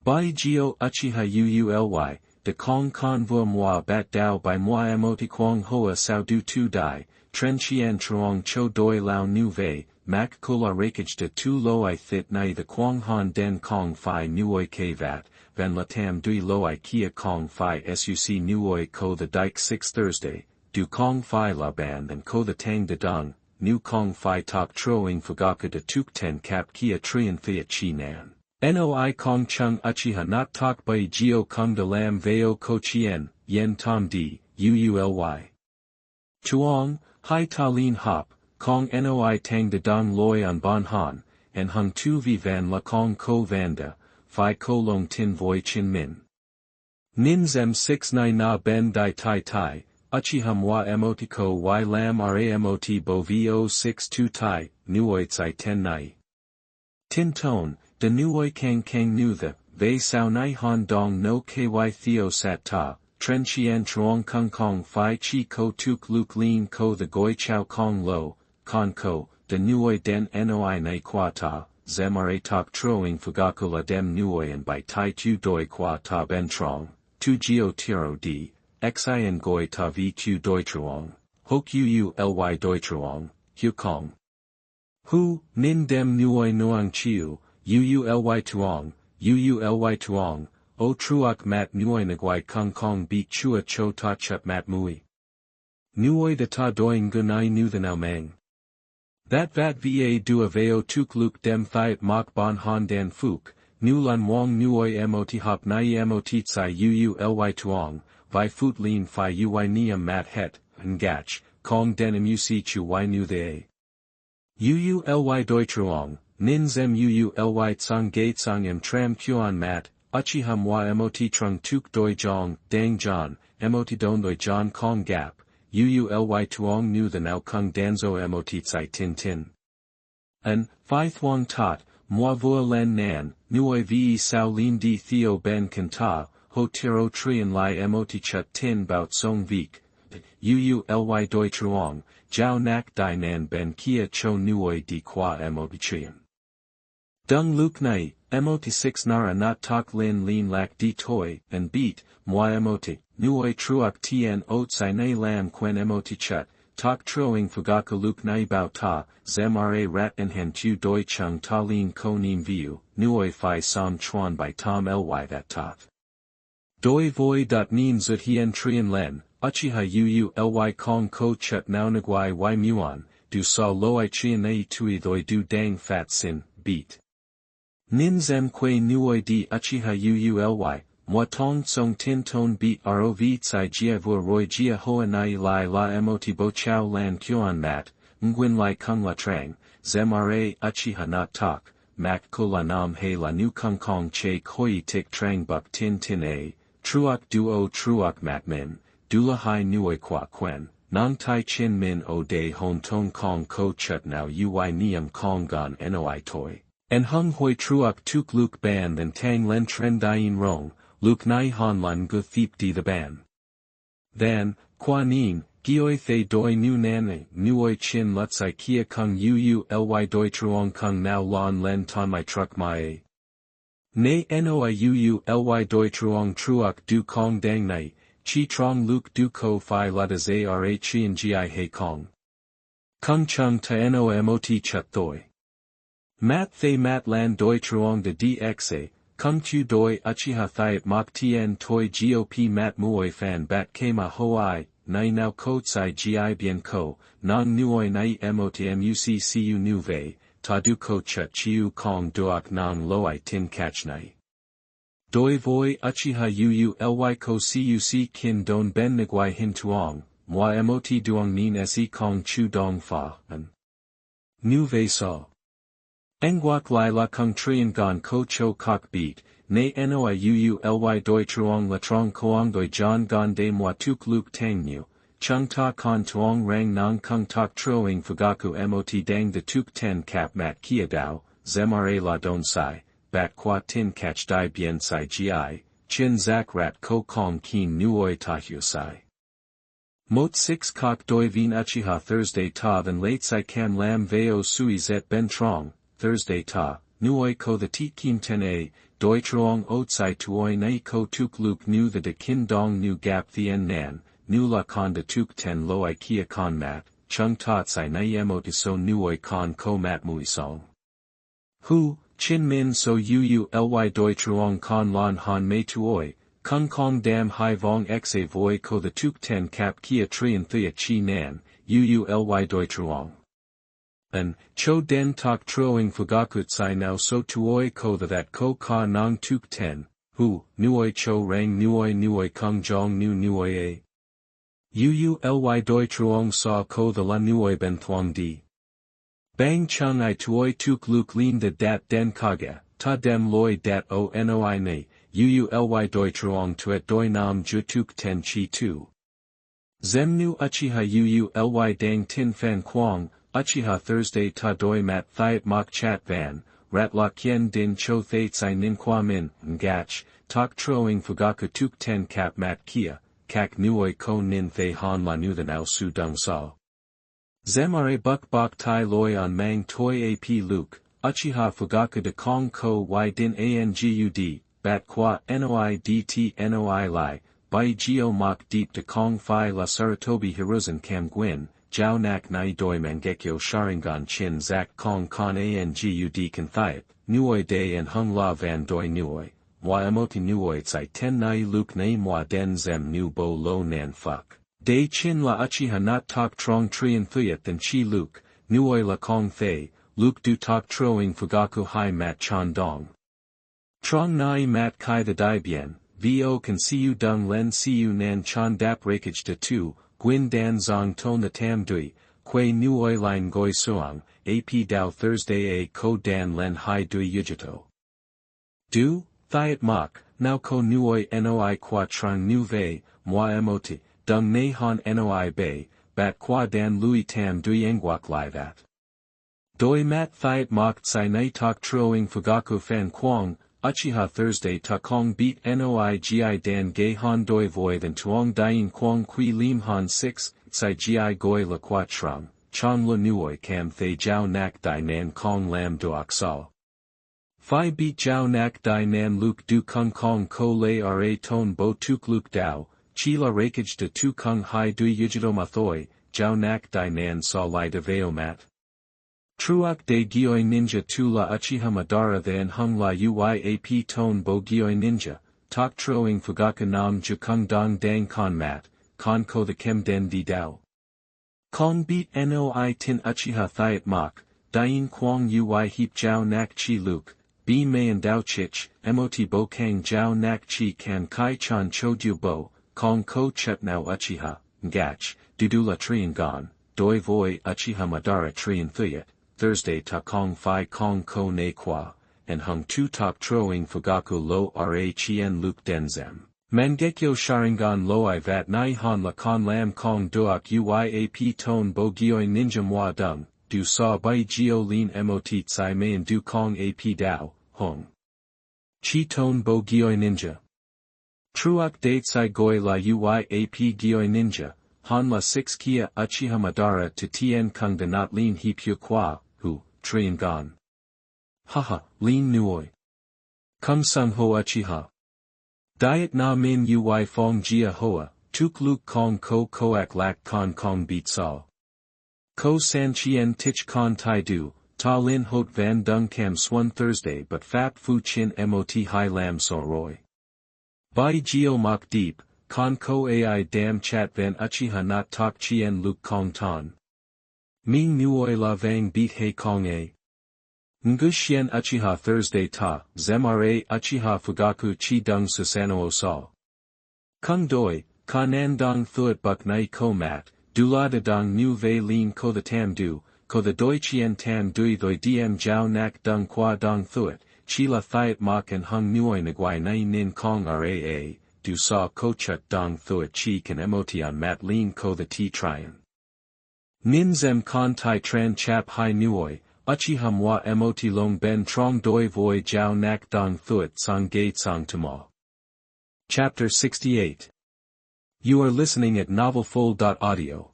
Bai Geo Uchiha ly, de kong con vua moi bat dao by moi mot quang hoa sao du tu dai, tren chian truong cho doi lao nu vei, mak kola rakage de tu loi thit nai the quang han den kong fi nuoi k vat, van la tam dui loi kia kong fi suc nuoi ko the dike 6 Thursday, du kong fi la band and ko the tang de dung, nu kong fi tok troing fugaka de tuk ten cap kia trian thea chi nan. Noi kong chung uchiha not tok by geo kung de lam veo ko chien, yen tom di, uuly. Tuong, hai ta lin hop, kong noi tang de dong loi on bon han, and hung tu vi van la kong ko vanda, fi ko long tin voi chin min. Nin zem 6 nai na ben dai tai tai, uchiha moi emotiko y lam ramot bo vo 6 tu tai, nuoi tsai ten nai. Tin tone, de nuoi kang kang nu the, vei sao nai han dong no ky theo sat ta, tren chien truong kung kong fi chi ko tuk luk lin ko the goi chow kong lo, con ko, de nuoi den noi nai qua ta, zem ra tok troing fugakula dem nuoi and by tai tu doi qua ta ben trong, tu geo tiro di, xin goi ta vq doi truong, hok ly doi truong, hu kong. Hu, nin dem nuoi nuang chiu, uuly tuong, o truok mat nuoi nagwai kung kong beat chua cho ta chup mat mui. Nuoi de ta doing gunai nu the nao mang. That vat va du aveo tuk luk dem thiet mok bon han dan fuk, nu lan wong nuoi mot hop nai mot tsai uuly tuong, vi fut lin fi ui niam mat het, ngach, kong den muc chu y nu the a. Uuly doi truong. Nin zem uuly tsang gate tsang em tram kuan mat, uchiha moi mot trung tuk doi jong, dang john, mot don doi john kong gap, uuly tuong nu the nao kung danzo mot tsai tin tin. An, phi thuong tot, moi voa len nan, nuoi ve sao lin di theo ben kanta, ho tiro trian lai mot chut tin bout song vik, uuly doi truong, jiao nak di nan ben kia cho nuoi di qua mot chian. Dung luk nai, mot 6 nara not tok lin lin lak di toi, and beat, moi mot, nuoi truok tien ot sai nai lam quen mot chut, tok troing fugaka luk nai bao ta, zem ra rat and hen tu doi chung ta lin ko nim viu, nuoi fi som chuan by tom ly that tot. Doi voi dot nin zut hien trian len, uchiha uuly kong ko chut nao nagwai y muon, du sa loi chian nai tui doi du dang fat sin, beat. Nin zem que nuoi di uchiha uuly, moi tong song tin ton beat rov tsai jia vua roi jia hoa nai lai la mot bo chow lan kuan mat, nguyen lai kung la trang, zem ra uchiha not tok, mak ko la nam he la nu kung kong che koi tik trang buk tin tin a, truok duo truok mat min, dula hai nuoi qua quen, nang tai chin min o de hon tong kong ko chut nao ui niam kong gon noi toi. En hung hoi truok tuk luk ban and tang len tren dien rong, luk nai han lan gu thiep di the ban. Then, qua nin, gioi thay doi nu nane, nuoi chin lutsai kia kung uuly doi truong kung nao lon len ton my truck mai. Ne noi uuly doi truong truok du kong dang nai, chi trong luk du ko fi ladas ara chien gi he kong. Kung chung ta no mot chut thoi. Mat thay mat lan doi truong de dxa, kung tu doi uchiha thiet mok tien toi gop mat muoi fan bat kema hoi, nai nao ko tsai gi bien ko, nang nuoi nai mot muc cu nu vei, ta du ko chut chiu kong duok nang loi tin catch nai. Doi voi uchiha uuly ko cuc kin don ben nagwai hin tuong, moi mot duong nin se kong chu dong fa, an. Nu vei sa. Engwak lai la kung trian gon ko cho kok beat, ne noi uuly doi truong la trong koang doi john gon de moi tuk luk tang nu, chung ta kon tuong rang nang kung tok troing fugaku mot dang de tuk ten cap mat kia dao, zem ra la don sai, bat qua tin catch di bien sai gi, chin zak rat ko kong keen nuoi ta hu sai. Mot 6 kok doi vien uchiha Thursday ta and late sai kam lam veo sui zet ben trong, Thursday ta, nuoi ko the tit kim ten a, doi truong otsai tuoi nai ko tuk luk nu the de kin dong nu gap thien nan, nu la con de tuk ten lo ikea con mat, chung tot sai nai emotiso nuoi con ko mat mui song. Hu, chin min so yu ly doi truong con lon han mei tuoi, kung kong dam hai vong xa voi ko the tuk ten cap kia trian thea chi nan, yu ly doi truong. An, cho den tak troing fugakut sai now so tuoi ko the that ko ka nang tuk ten, hu, nuoi cho rang nuoi kung jong nu nuoi a. Yu ly doi truong sa ko the la nuoi ben thuong di. Bang chung I tuoi tuk luk lin de dat den kaga, ta dem loi dat o noi ne, yu ly doi truong tuet doi nam ju tuk ten chi tu. Zem nu Uchiha yu ly dang tin fan quang, Uchiha Thursday ta doi mat thiet mok chat van, rat la kien din cho thay tsai nin qua min, ngach, tak troing fugaku tuk ten cap mat kia, kak nuoi ko nin thay han la nu the nao su dung sao. Zem are buk bok tai loi on mang toi ap luke, Uchiha fugaku de kong ko y din angud, bat qua noi dt noi lai, bai geo mok deep de kong fi la saratobi hirozen kam gwin, jiao nak nai doi mangekyo sharingan chin zak kong kon angud kan thiet, nuoi de and hung la van doi nuoi, emoti nuoi tsai ten nai luke nai moi den zem nu bo lo nan fuck. De chin la Uchiha not tak trong trian thuyat than chi luke, nuoi la kong thay, luke du tak troing fugaku hai mat chan dong. Trong nai mat kai the dai bien, vo can siu dung len siu nan chan dap rakage de tu, gwin dan zong ton the tam dui, quay nuoi line goi suang, ap dao Thursday a ko dan len hai dui yujito. Du, thiet mok, now ko nuoi noi qua trong nu vei, moi emoti. Dung ne han noi bay, bat qua dan lui tam dui engwak lai that. Doi mat thiet mok tsai nai tak troing fugaku fan quang, Uchiha Thursday ta kong beat noi gi dan gay han doi voi than tuong dien quang qui lim han 6, tsai gi goi la qua trong, chong la nuoi kam thay jiao nak dai nan kong lam doak sao. Phi beat jiao nak dai nan luke du kung kong ko lay ra ton bo tuk luke dao. Chi la rakage de tu kung hai dui yujito mathoi, jiao nak dai nan sa lai de veo mat. Truak de gioi ninja tu la Uchiha madara then hung la uyap ton bo gioi ninja, tak troing fugaka nam ju kung dong dang con mat, con ko the kem den di dao. Kong beat noi tin Uchiha thiet mok, dien quang ui heap jiao nak chi luke, b mayan dao chich, mot bo kang jiao nak chi kan kai chan chodyu bo. Kong ko chut now Uchiha, ngach, dudu la trian gon, doi voi Uchiha madara trian thuyat, Thursday ta kong fi kong ko ne qua, and hung tu tak troing fugaku lo ra chien luke denzem. Mangekyo sharingan loi vat nai han la con lam kong doak uyap ton bo gioi ninja moi dung, du sa bai geo lin mot tsai mayan du kong ap dao, hong. Chi ton bo gioi ninja. Truak date sai goi la uyap gioi ninja, han la 6 kia Uchiha madara to tien kung de not lin he pu qua, hu, trian gon. Haha, lin nuoi. Kung sung ho Uchiha. Diet na min ui fong jia hoa, tuk luk kong ko koak lak con kong beat sao. Ko san chien tich con tai du, ta lin hot van dung cam swan Thursday but fap fu chin mot hai lam so roy. Bai geo mok deep, con ko ai dam chat van Uchiha not tak chien luk kong ton. Ming nuoi la vang beat he kong a. Ngushien Uchiha Thursday ta, zemra Uchiha fugaku chi dung susano o sa. Kung doi, kanan dong thuet buk nai ko mat, du la de dong nu vei lin ko the tam du, ko the doi chien tam dui doi diem jiao nak dung qua dong thuet. Chi la thiet mok and hung nuoi nguai nai nin kong raa, du sa ko chut dong thuet chi kan mot on mat lin ko the ti trian. Nin zem con tai tran chap hai nuoi, Uchiha moi mot long ben trong doi voi jiao nak dong thuet sang gay sang tuma. Chapter 68. You are listening at novelfull.audio.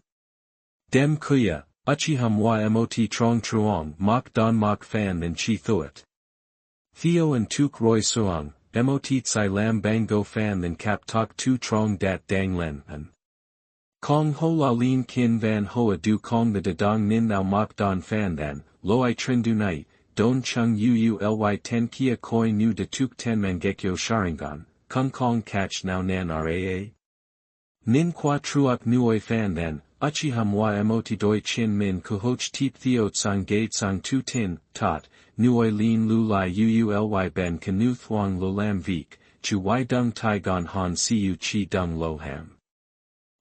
Dem kuya, Uchiha moi mot trong truong mok don mok fan and chi thuet. Theo and Tuk Roy Suang, Mot Tsai Lam Bang Go Fan Then Kap Tok Tu Trong Dat Dang Len An. Kong Ho La Lin Kin Van Hoa Du Kong the Dadong Nin Thou Mok Don Fan Then, Lo I Trin Du Nai, Don Chung Ly 10 Kia Koi Nu De Tuk 10 Mangekyo Sharingan, Kung Kong Catch Now Nan Raa. Nin Kwa Truok Nuoi Fan Then, Uchiha Mwa Mot Doi Chin Min Kuhoch Teep Theo Tsang Gate Sang Tu Tin, Tot, Nuoi Lin Lu Lai Ly Ben Kanu Thuong Lo Lam Vik, Chu Y Dung Tai Gon Han Siu Chi Dung Lo Ham.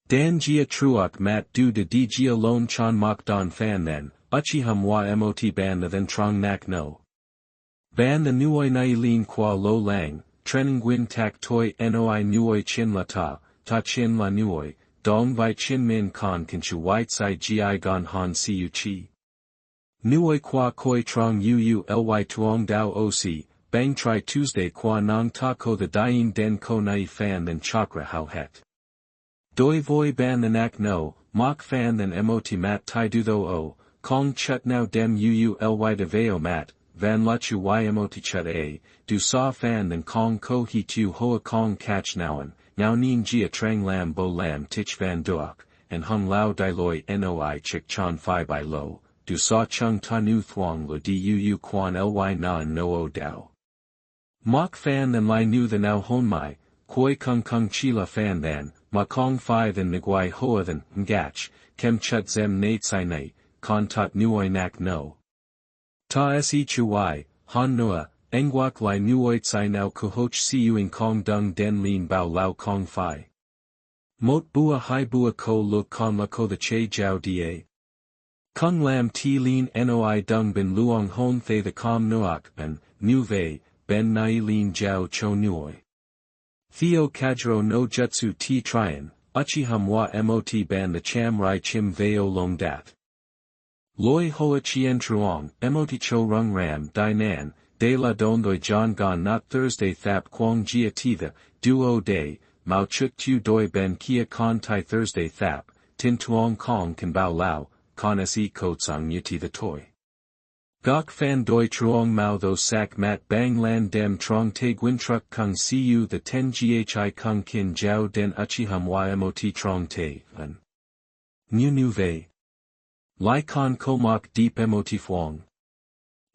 Dan Jia Truok Mat Du De Di Jia Lon Chan Mok Don Fan Then, Uchiha Mwa Mot Ban The Then Trong Nak No. Ban The Nuoi Nai Lin Kwa Lo Lang, Tren Nguyen Tak Toi Noi Nuoi Chin La Ta Chin La Nuoi, Dong Vai Chin Min Kon Kan Chu White Sai Gi Gon Han Siu Chi. Nuoi Kwa Koi Trong Ly Tuong Dao Oc, Bang Tri Tuesday Kwa Nong Ta Ko The Dien Den Ko Nai Fan Then Chakra How Het. Doi Voi Ban The Nak No, Mok Fan Then Mot Mat Tai Du Tho O, Kong Chut Now Dem Ly De Veo Mat, Van La Chu Mot Chut A, Du Sa Fan Then Kong Ko He Tu Hoa Kong Catch Nowan, Now Nin Jia Trang Lam Bo Lam Tich Van Duok, and Hung Lao Dai Loi Noi Chik Chan Phi Bai Lo, Du Sa Chung Ta Nu Thuong Lo Du Quan Ly Nan No O Dao. Mok Fan Then Lai Nu The Now Hon Mai, Koi Kung Kung Chi La Fan Then, Ma Kong Phi Then Nguai Hoa Then, Ngach, Kem Chut Zem Nate Sai Nai, Kon Tot Nuoi Nak No. Ta Se Chu Y, Han Nua, Engwak Lai Nuoi Tsai Now Kuhoch Siuing Kong Dung Den Lin Bao Lao Kong Phi. Mot Bua Hai Bua Ko Luk Kon La Ko The Che Jiao Da. Kung Lam Ti Lin Noi Dung Ben Luong Hon Thay The Kom Nuok Ben, Nu Vei, Ben Nai Lin Jiao Cho Nuoi. Theo Kajro No Jutsu Ti Trian, Uchiha Mwa Mot Ban The Cham Rai Chim Veo Long Dat. Loi Hoa Chien Truong, Mot Cho Rung Ram Dai Nan, De La Don Doi John Gon Not Thursday Thap Quang Jia Titha, Duo Day, Mao Chuk Tu Doi Ben Kia Kon Tai Thursday Thap, Tin Tuong Kong Kan Bao Lao, Kon Se Ko Tsang Yuti The Toy. Gok Fan Doi Truong Mao Tho Sak Mat Bang Lan Dem Trong Te Gwin Truck Kung Siu The 10 Ghi Kung Kin Jiao Den Uchiha Mwa Mot Trong Te, An. Nu Vei. Lai Kon Ko Mok Deep Mot Phuong.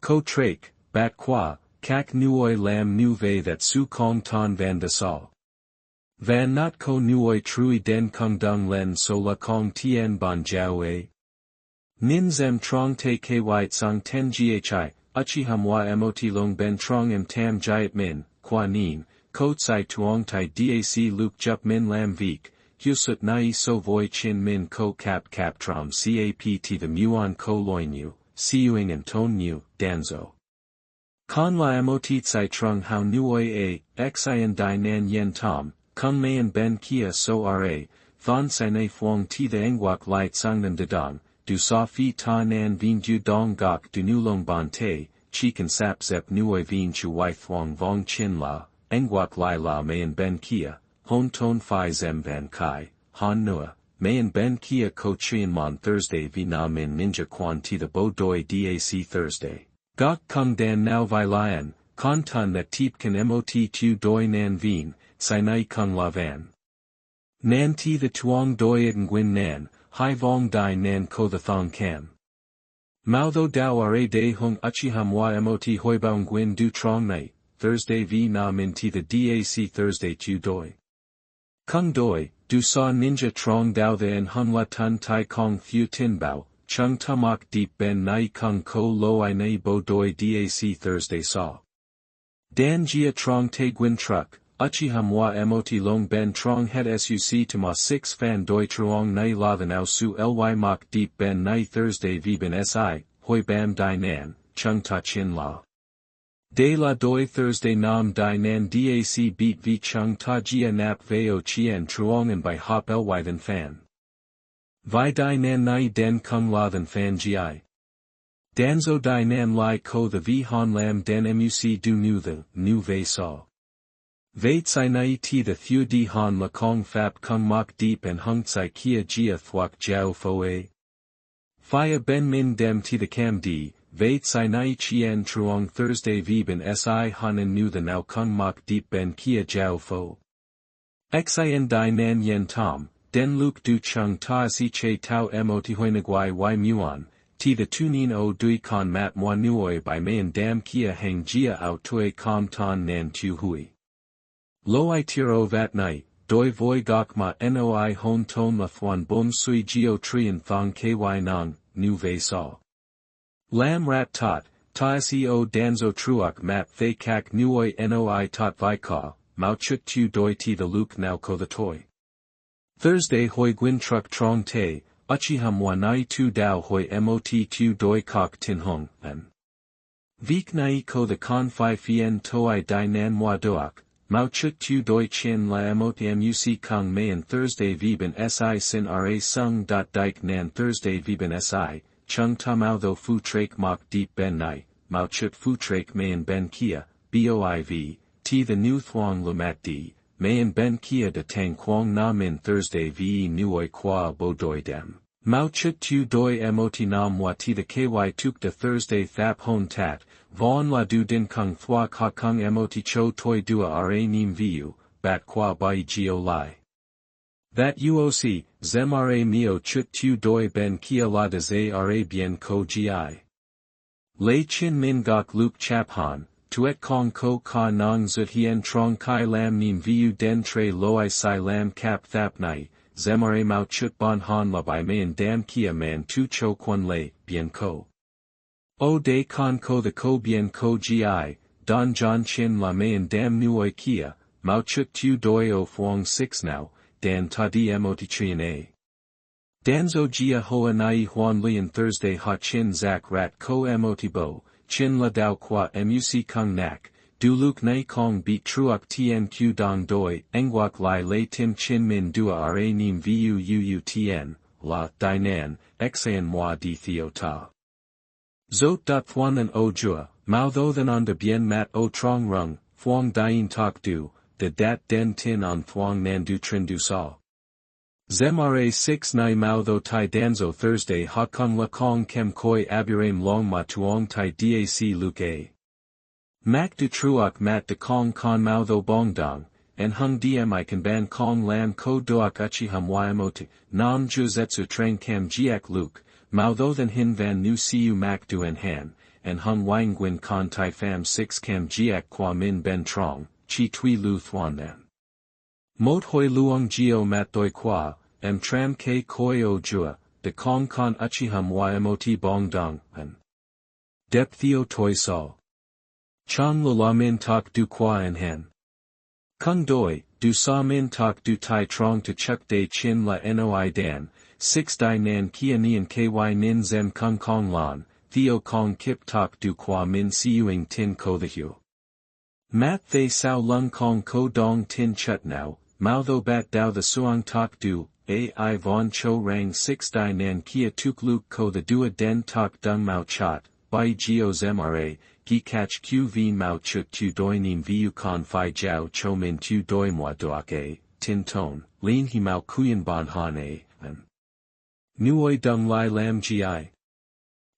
Ko Trake, Bat Qua, Kak Nuoi Lam Nu Vei That Su Kong Ton Van De Sao. Van Not Ko Nuoi Trui Den Kung Dung Len So La Kong Tien Ban Jiao A. Nin Zem Trong Te Ky Tsang 10 Ghi, Uchiha Mwa Mot Long Ben Trong M Tam Jiat Min, Qua Nin, Ko Tsai Tuong Tai Dac Luke Jup Min Lam Vik, Husut Nai So Voi Chin Min Ko Kap Trom Capt The Muon Ko Loi Nu, Siuing and Ton Nu, Danzo. Kon La Mot Tsai Trung How Nuoi A, Xian Dai Nan Yen Tom, Kung Mayan Ben Kia So Ra, Thon Sai Nei Phuong Ti The Engwak Lai Tsang Nan Dadong, Du Sa Phi Ta Nan Vien Ju Dong Gok Du Nu Long Ban Te, Chi Kan Sap Zep Nuoi Vien Chu Wai Thuong Vong Chin La, Engwak Lai La Mayan Ben Kia, Hon Ton Phi Zem Van Kai, Han Nua, Mayan Ben Kia Ko Chien Mon Thursday Vi Na Min Ninja Quan Ti The Bo Doi Dac Thursday. Gok Kung Dan Now Vi Lion, Kon Tun That Teep Kan Mot Tu Doi Nan Vien, Sai Nai Kung La Van. Nan Ti The Tuong Doi Nguyen Nan, Hai Vong Dai Nan Ko The Thong Kam. Mao Tho Dao Ra De Hung Uchiha Mwa Mot Hoibao Nguyen Du Trong Nai, Thursday Vi Na Min Ti The Dac Thursday Tu Doi. Kung Doi, Du Sa Ninja Trong Dao The En Hun La Tun Tai Kong Thu Tin Bao, Chung Tumok Deep Ben Nai Kung Ko Lo I Nei Bo Doi Dac Thursday Saw. Dan Jia Trong Te Gwin Truck, Uchiha Mwa Mot Long Ben Trong Het Suc To Ma 6 Fan Doi Truong Nai La The Now Su Ly Mok Deep Ben Nai Thursday Vi Ben Si, Hoi Bam Dai Nan, Chung Ta Chin La. De La Doi Thursday Nam Dai Nan Dac Beat Vi Chung Ta Jia Nap Veo Chien Truong and by Hop Ly Than Fan. Vi Dai Nan Nai Den Kung La Than Fan Gi. Danzo Dai Nan Lai Ko The Vi Han Lam Den Muc Du Nu The, Nu Vei Saw. Vei Tsai Nai Ti The Thu Di Han La Kong Fap Kung Mok Deep and Hung Tsai Kia Jia Thuak Jiao Fo A. Phia Ben Min Dem Ti The Cam Di, Vei tsai nai chien truong Thursday vben si hanen nu the now kung mok deep ben kia jiao fo. Xin dai nan yen tom, den luk du chung ta si che tau mot hoinagwai y muon, ti the tunin o dui con mat moi nuoi by mayan dam kia hang jia au tui com ton nan tu hui. Lo I tiro vat night, doi voi gok ma noi hon ton la thuan bom sui geo trian thong ky nong, nu vei saw. Lam rat tot, ta seo danzo truok mat thay kak nuoi noi tot vi ka, mao chut tu doi ti the luke now ko the toy. Thursday hoi gwin truck trong te, Uchiha moi nai tu dao hoi mot tu doi kok tin hong, an. Vik nai ko the con fi fien toi dai nan moi doak, mao chut tu doi chin la mot muc kung mayan Thursday vben si sin ra sung dot dike nan Thursday vben si, chung ta mao tho fu trake mok deep ben nai, mao chut fu trake mayan ben kia, boiv, ti the new thuong lumat di, mayan ben kia de tang quang na min Thursday ve nuoi qua bo doi dem. Mao chut tu doi mot nam wa ti the ky tuk de Thursday thap hon tat, von la du din kung thwa ka kung mot cho toi dua ra nim vu, bat qua bai geo lai. That uoc, zem ra mio chut tu doi ben kia la de ze ra bien ko gi. Lei chin min gok luke chap han, tuet kong ko ka nong zut hien trong kai lam nim vu den tre loi sai lam kap thap nai, zem ra mao chut bon han la bai mayan dam kia man tu cho quan lei, bien ko. O de con ko the ko bien ko gi, don john chin la mayan dam nuoi kia, mao chut tu doi o thuong 6 now, dan ta di mot chien a. Danzo jia hoa nai huan lian Thursday ha chin zak rat ko mot bo, chin la dao qua muc kung nak, du luk nai kong beat truok tnq dong doi, engwak lai lei tim chin min dua ra nim vu uutn, la, dinan, xan moi di theo ta. Zot dot thuan an o jua, mao tho than on de bien mat o trong rung, thuong dien tok du, the dat den tin on thuong nan du trin du sa. Zem ra 6 nai mao tho tai danzo Thursday ha kung la kong kem koi aburam long ma tuong tai dac luke a. Mak du truok mat de kong con mao tho bong dong, and hung dmi kan ban kong lam ko doak Uchiha mot, nam ju zetsu trang kam giak luke, mao tho than hin van nu siu mak du en han, and hung wang gwin con tai fam 6 kam giak qua min ben trong, chi tui lu thuan nan. Mot hoi luong geo mat doi qua, tram ke koi o jua, de kong con Uchiha mot bong dong, an. Dep theo toi sao. Chang lo la min tok du qua en han. Kung doi, du sa min tok du tai trong to chuk de chin la noi dan, 6 di nan kia nian ky nin zem kung kong lan, theo kong kip tok du qua min siuing tin ko the hu. Mat thay sao lung kong ko dong tin chut now, mao tho bat dao the suang tok du, ai von cho rang 6 di nan kia tuk luk ko the dua den tok dung mao chat, bai geo zem ra, gi catch qv mao chut tu doi nim vu con fi jiao cho min tu doi moi doak a, tin ton, lin hi mao kuyen bon han a, an. Nuoi dung lai lam gi.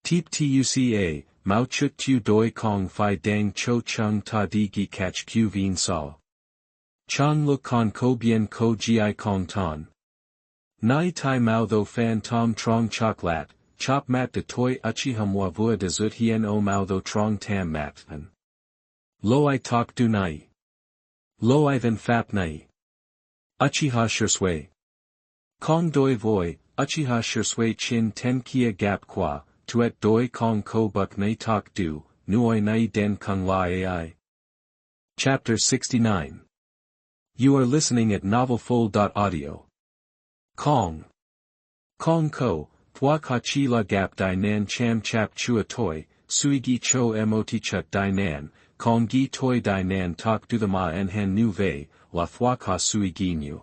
Teep tuca, mao chut tu doi kong fi dang cho chung ta di gi catch qvin sa. Chang luk con ko bien ko gi kong ton. Nai tai mao tho fan tom trong choklat, chop mat de toi Uchiha moi vua de zut hien o mao tho trong tam mat, an. Lo I tok du nai. Lo I then fap nai. Uchiha shirsui. Kong doi voi, Uchiha shirsui chin ten kia gap qua, tuet doi kong ko buk nai tok du, nuoi nai den kung la ai. Chapter 69. You are listening at novelfull.audio. Kong. Kong ko, Thwa ka chi la gap di nan cham chap chua toi, sui gi cho mot chut di nan, kong gi toi di nan tok du the ma en han nu vei, la thwa ka sui gi nu.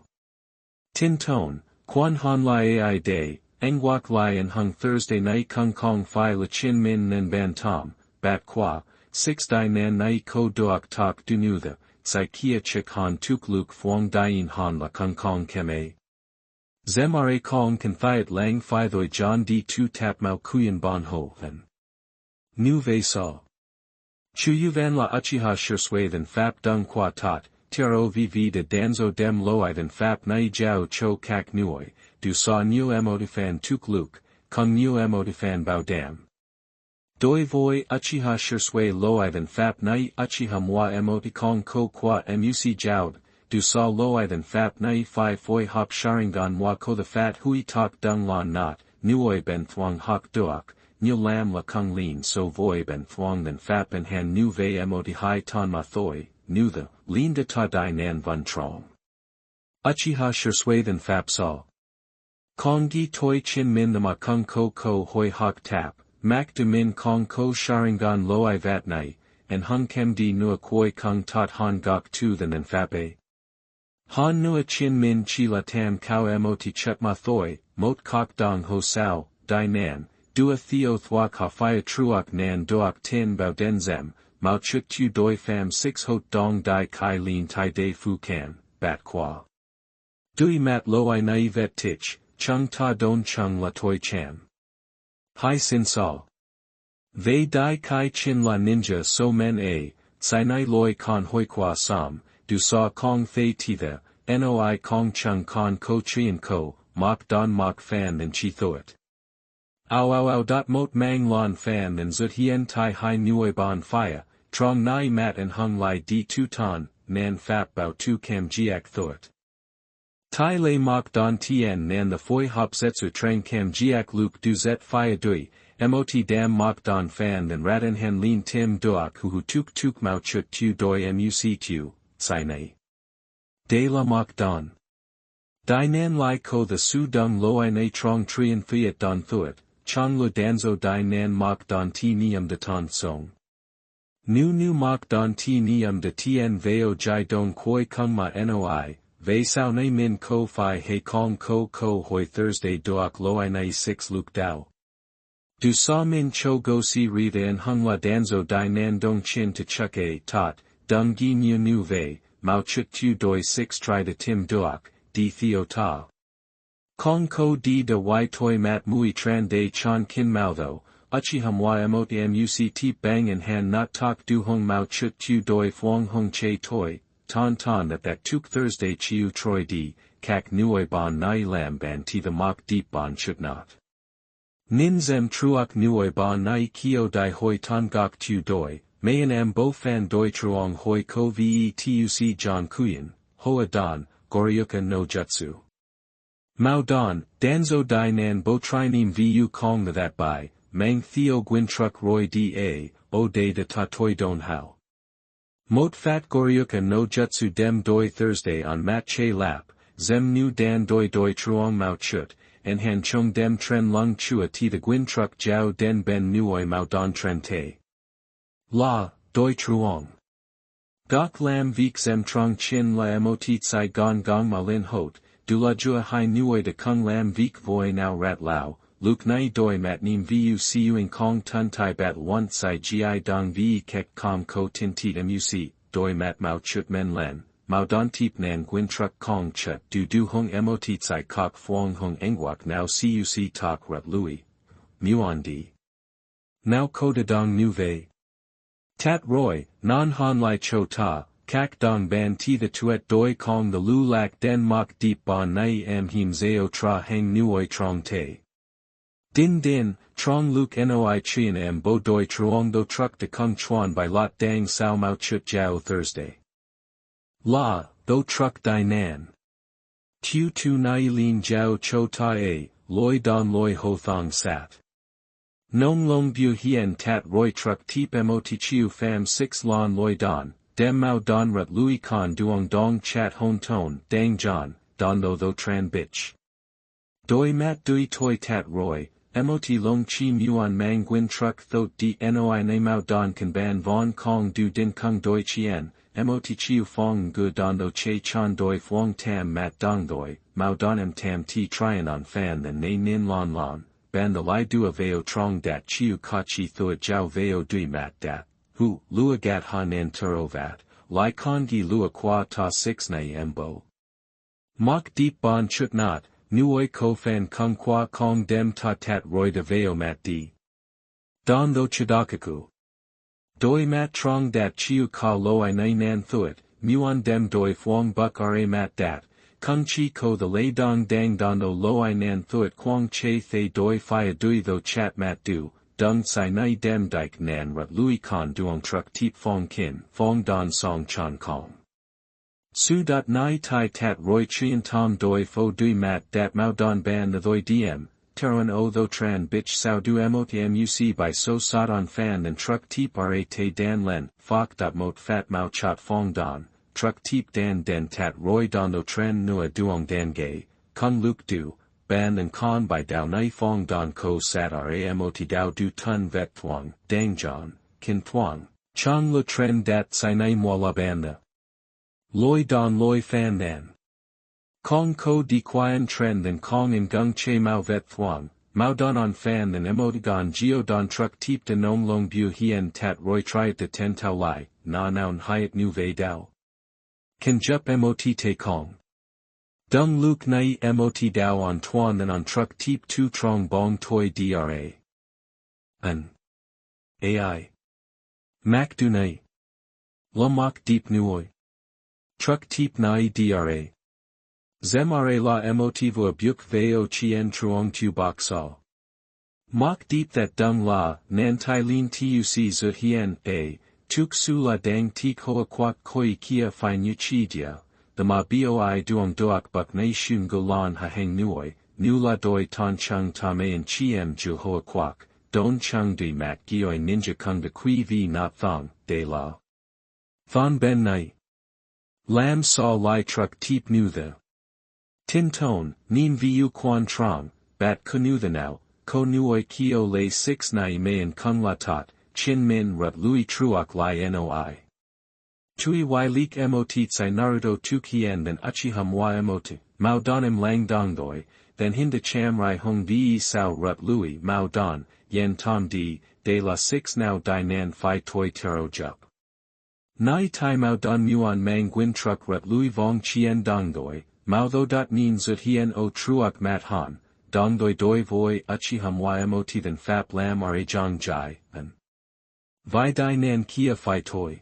Tin ton, quan han la ai day, engwak lai en hung Thursday nai kung kong fi la chin min nen ban tom, bat qua, 6 di nan nai ko doak tok du nu the, sai kia chik han tuk luk thuong dien han la kung kong kem a. Zem ra kong kan thiat lang fi thoi john d tu tap mau kuyen bon ho then. Nu ve sa. Chuyu van la Uchiha shirsui than fap dung qua tot, tiro vv de danzo dem loi than fap nai jiao cho kak nuoi, du sa nu emotifan tuk luk, kung nu emotifan bao dam. Doi voi Uchiha shirsui loi than fap nai Uchiha moi emoticon ko qua muc joud, du sa loi than fap nai fi foi hop sharingan moi ko the fat hui tok dung lon not, nuoi ben thuang hok duok. New lam la kung lean so voi ben thuong than fap en han nu ve emoti hai ton ma thoi, nu the, lean de ta dai nan van trong. Uchiha shirsui than fap sa. Kong gi toi chin min the ma kung ko hoi hok tap, mak de min kong ko sharingan loi vat nai, en hung kem di nua koi kung tot han gok tu than fap e. Han nua chin min chi la tam kao emoti chut ma thoi, mot kok dong ho sao, dai nan. Dua theo thwak ha fia truak nan doak tin bao den zem, mao chut tu doi fam 6 hot dong dai kai lin tai de fu kan, bat qua. Dui mat loi naivet tich, chung ta don chung la toi chan. Hai sin sa. Ve dai kai chin la ninja so men a, tsai nai loi con hoi qua sam, du sa kong fei titha, noi kong chung con ko chien ko, mok don mok fan than chi thoit. Ow dot mot mang lon fan and zut hien tai hai nuoi bon fire, trong nai mat and hung lai di tu ton, nan fap bao tu cam giak thoit. Tai lei mok don tien nan the foi hop zetsu train cam giak luke du zet fire dui, mot dam mok don fan and raten hen lin tim duak hu tuk mau chut tu doi muc tu, sai nei. De la mok don. Dai nan lai ko the su dung loi na trong trien fiat don thuit. Chang lo danzo dai nan mok don ti niam de ton song. Nu mok don ti niam de tien veo jai don koi kung ma noi, ve sao na min ko fi he kong ko hoi Thursday doak loi na 6 luk dao. Du sa min cho go si riva en hung la danzo dai nan dong chin to chuk a tot, dung gi nu ve, mao chut tu doi 6 try de tim doak, di theo ta. Kong ko di de y toi mat mui tran de chan kin mao tho, Uchiha moi emot muct bang en han not tok du hung mao chut tu doi fwang hung che toi, ton that tuk Thursday chiu troi di, kak nuoi bon nai lam ban ti the mok deep bon chut not. Nin zem truok nuoi bon nai kio dai hoi ton gok tu doi, mayan am bo fan doi truong hoi ko vetuc john kuyen, hoa don, goryuka no jutsu. Mao don, danzo dai nan bo trinim vu kong that bai, mang theo gwin truck roy da, o de ta toi don hao. Mot fat goryuka no jutsu dem doi Thursday on mat che lap, zem nu dan doi truong mao chut, en han chung dem tren lung chua ti the gwin truck jiao den ben nuoi mao don tren te. La, doi truong. Gok lam vik zem trong chin la emotit sai gong ma lin hot, du la jua hai nuoi de kung lam vik voi now rat lao, luk nai doi mat nim vu siuing kong tun tai bat one sai gi dong vi kek kom ko tin tit muc, doi mat mao chut men len, mao don tip nan gwin truck kong chut du hung emotit sai kok fwong hung engwak now cuc tok rat lui. Muon di. Now ko de dong nu ve. Tat roy, non han lai cho ta. Kak dong ban ti the tuet doi kong the lu lak den mok deep bon nai am him zeo tra hang nuoi trong te. Din, trong luk noi chien am bo doi truong do truck de kung chuan by lot dang sao mao chut jiao Thursday. La, do truck dai nan. Tu tu nai lin jiao cho ta a, loi don loi ho thong sat. Nong long bu hien tat roy truck tip mot chiu fam 6 lon loi don. Dem mao don rat lui con duong dong chat hon ton, dang john, don tho tran bitch. Doi mat dui toi tat roy, mot long chi muon mang gwin truck thot di noi na mao don kan ban von kong du din kung doi chien, mot chiu fong gu don tho che chan doi fwong tam mat dong doi, mao don em tam ti trien on fan than na nin lon, ban the lai du veo trong dat chiu ka chi thuat jiao veo dui mat dat. Hu, lua gat ha nan turovat, lai kongi lua qua ta 6 na embo. Mok deep bon chut not, nuoi ko fan kung qua kong dem ta tat roy de veo mat di. Don tho chidakaku. Doi mat trong dat chiu ka lo I nai nan thuet, muon dem doi phuong buk ra mat dat, kung chi ko the lay dong dang don do lo I nan thuet quang che thay doi phia dui tho chat mat du, dung sai nai dem dik nan rut lui con duong truck teep phong kin, phong don song chan kong. Su dot nai tai tat roi chien tom doi fo dui mat dat mao don ban the thoi diem. Teruan o tho tran bitch sao du mot muc by so sot on fan and truck teep ra te dan len, fok dot mot fat mao chat fong don, truck teep dan den tat roi don tho tran nua duong dan gay, kung luk du, ban and con by dao nai fong don ko sat ra mot dao du tun vet thuong, dang john, kin thuong, chong le tren dat sai nai mua la ban the. Loi don loi fan dan. Kong ko di quien tren then kong in gung che mao vet thuong, mao don on fan then emoticon geo don truck teep de nong long bu hien tat roi triet de ten tau lai, na naun hiet nu vei dao. Can jup mot te kong. Dung luk nai mot dao on tuan then on truck teep tu trong bong toi dra. An. Ai. Mac du nai. Lumok deep nuoi. Truck teep nai dra. Zemare la emotivo buk veo chien truong tu bok sao. Mok deep that dung la, nan tai lin tuc zut hien a, tuk su la dang tik hoa kwak koi kia fi nu chi dia, the ma boi duong doak buk na shun go lan ha heng nuoi, nu la doi ton chung ta mayan chiem ju hoa kwak, don chung di mat gioi ninja kung de kui vi not thong, de la. Thon ben nai. Lam saw lai truck teep nu the. Tin tone, nin vu quan trong, bat kunu the now, ko nuoi kio lay 6 nai mayan kung la tot, chin min rut lui truok lai noi. Tui y leak mot tsai naruto tu kien then Uchiha mwa mot, mao donim lang dongdoi, then hinda cham rai hong ve sao rut lui mao don, yen tom di, de la 6 now di nan fi toi tero jup. Nai tai mao don muon mang gwin truck rut lui vong chien dongdoi, mao tho dot nin zut hien o truok mat han, dongdoi doi voi Uchiha mwa mot then fap lam ra jong jai, and vi di nan kia fi toi.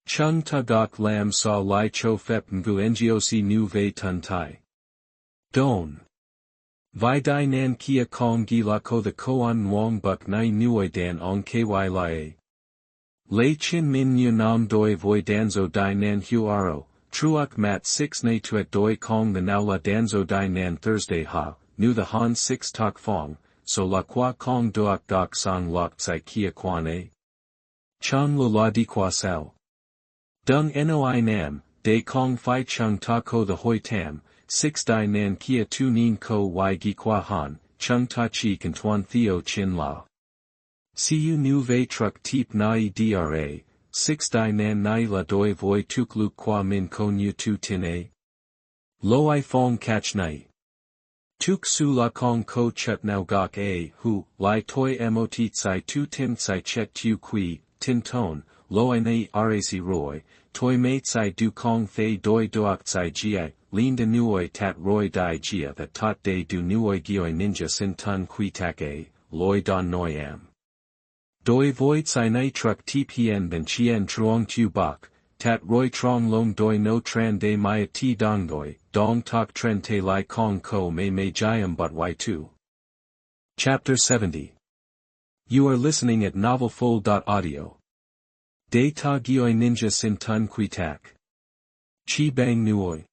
Chung ta gok lam sa lai cho fep ngu ngoc nu vei tun tai. Don. Vi di nan kia kong gi la ko the koan wong buk nai nuoi dan ong ky la a. Lei chin min nu nam doi voi danzo di nan hu aro, truok mat 6 na tuet doi kong the now la danzo di nan Thursday ha, nu the han 6 tok fong, so la qua kong doak gok sang lok tsai kia quan a. Chung lo la di qua sao. Dung noi nam, de kong fi chung ta ko the hoi tam, 6 di nan kia tu nin ko y gi qua han, chung ta chi kan tuan theo chin la. Siu nu vei truck teep nai dra, 6 di nan nai la doi voi tuk luk qua min ko nu tu tin a. Lo I fong catch nai. Tuk su la kong ko chut nao gok a hu, lai toi mot tsai tu tim tsai chet tu kui, tin ton. Lo I nei rac roi, toi mei tsai du kong thay doi doak tsai gia, lin de nuoi tat roi di gia that tot de du nuoi gioi ninja sin tun kui tak a, loi don noi am. Doi voi tsai nei truck teep hien ben chien truong tu bak, tat roi trong long doi no tran de maya ti dong doi, dong tok tren te lai kong ko mei jiam but y2. Chapter 70. You are listening at novelfull.audio. De ta gioi ninja sin tun kui tak. Chi bang nuoi.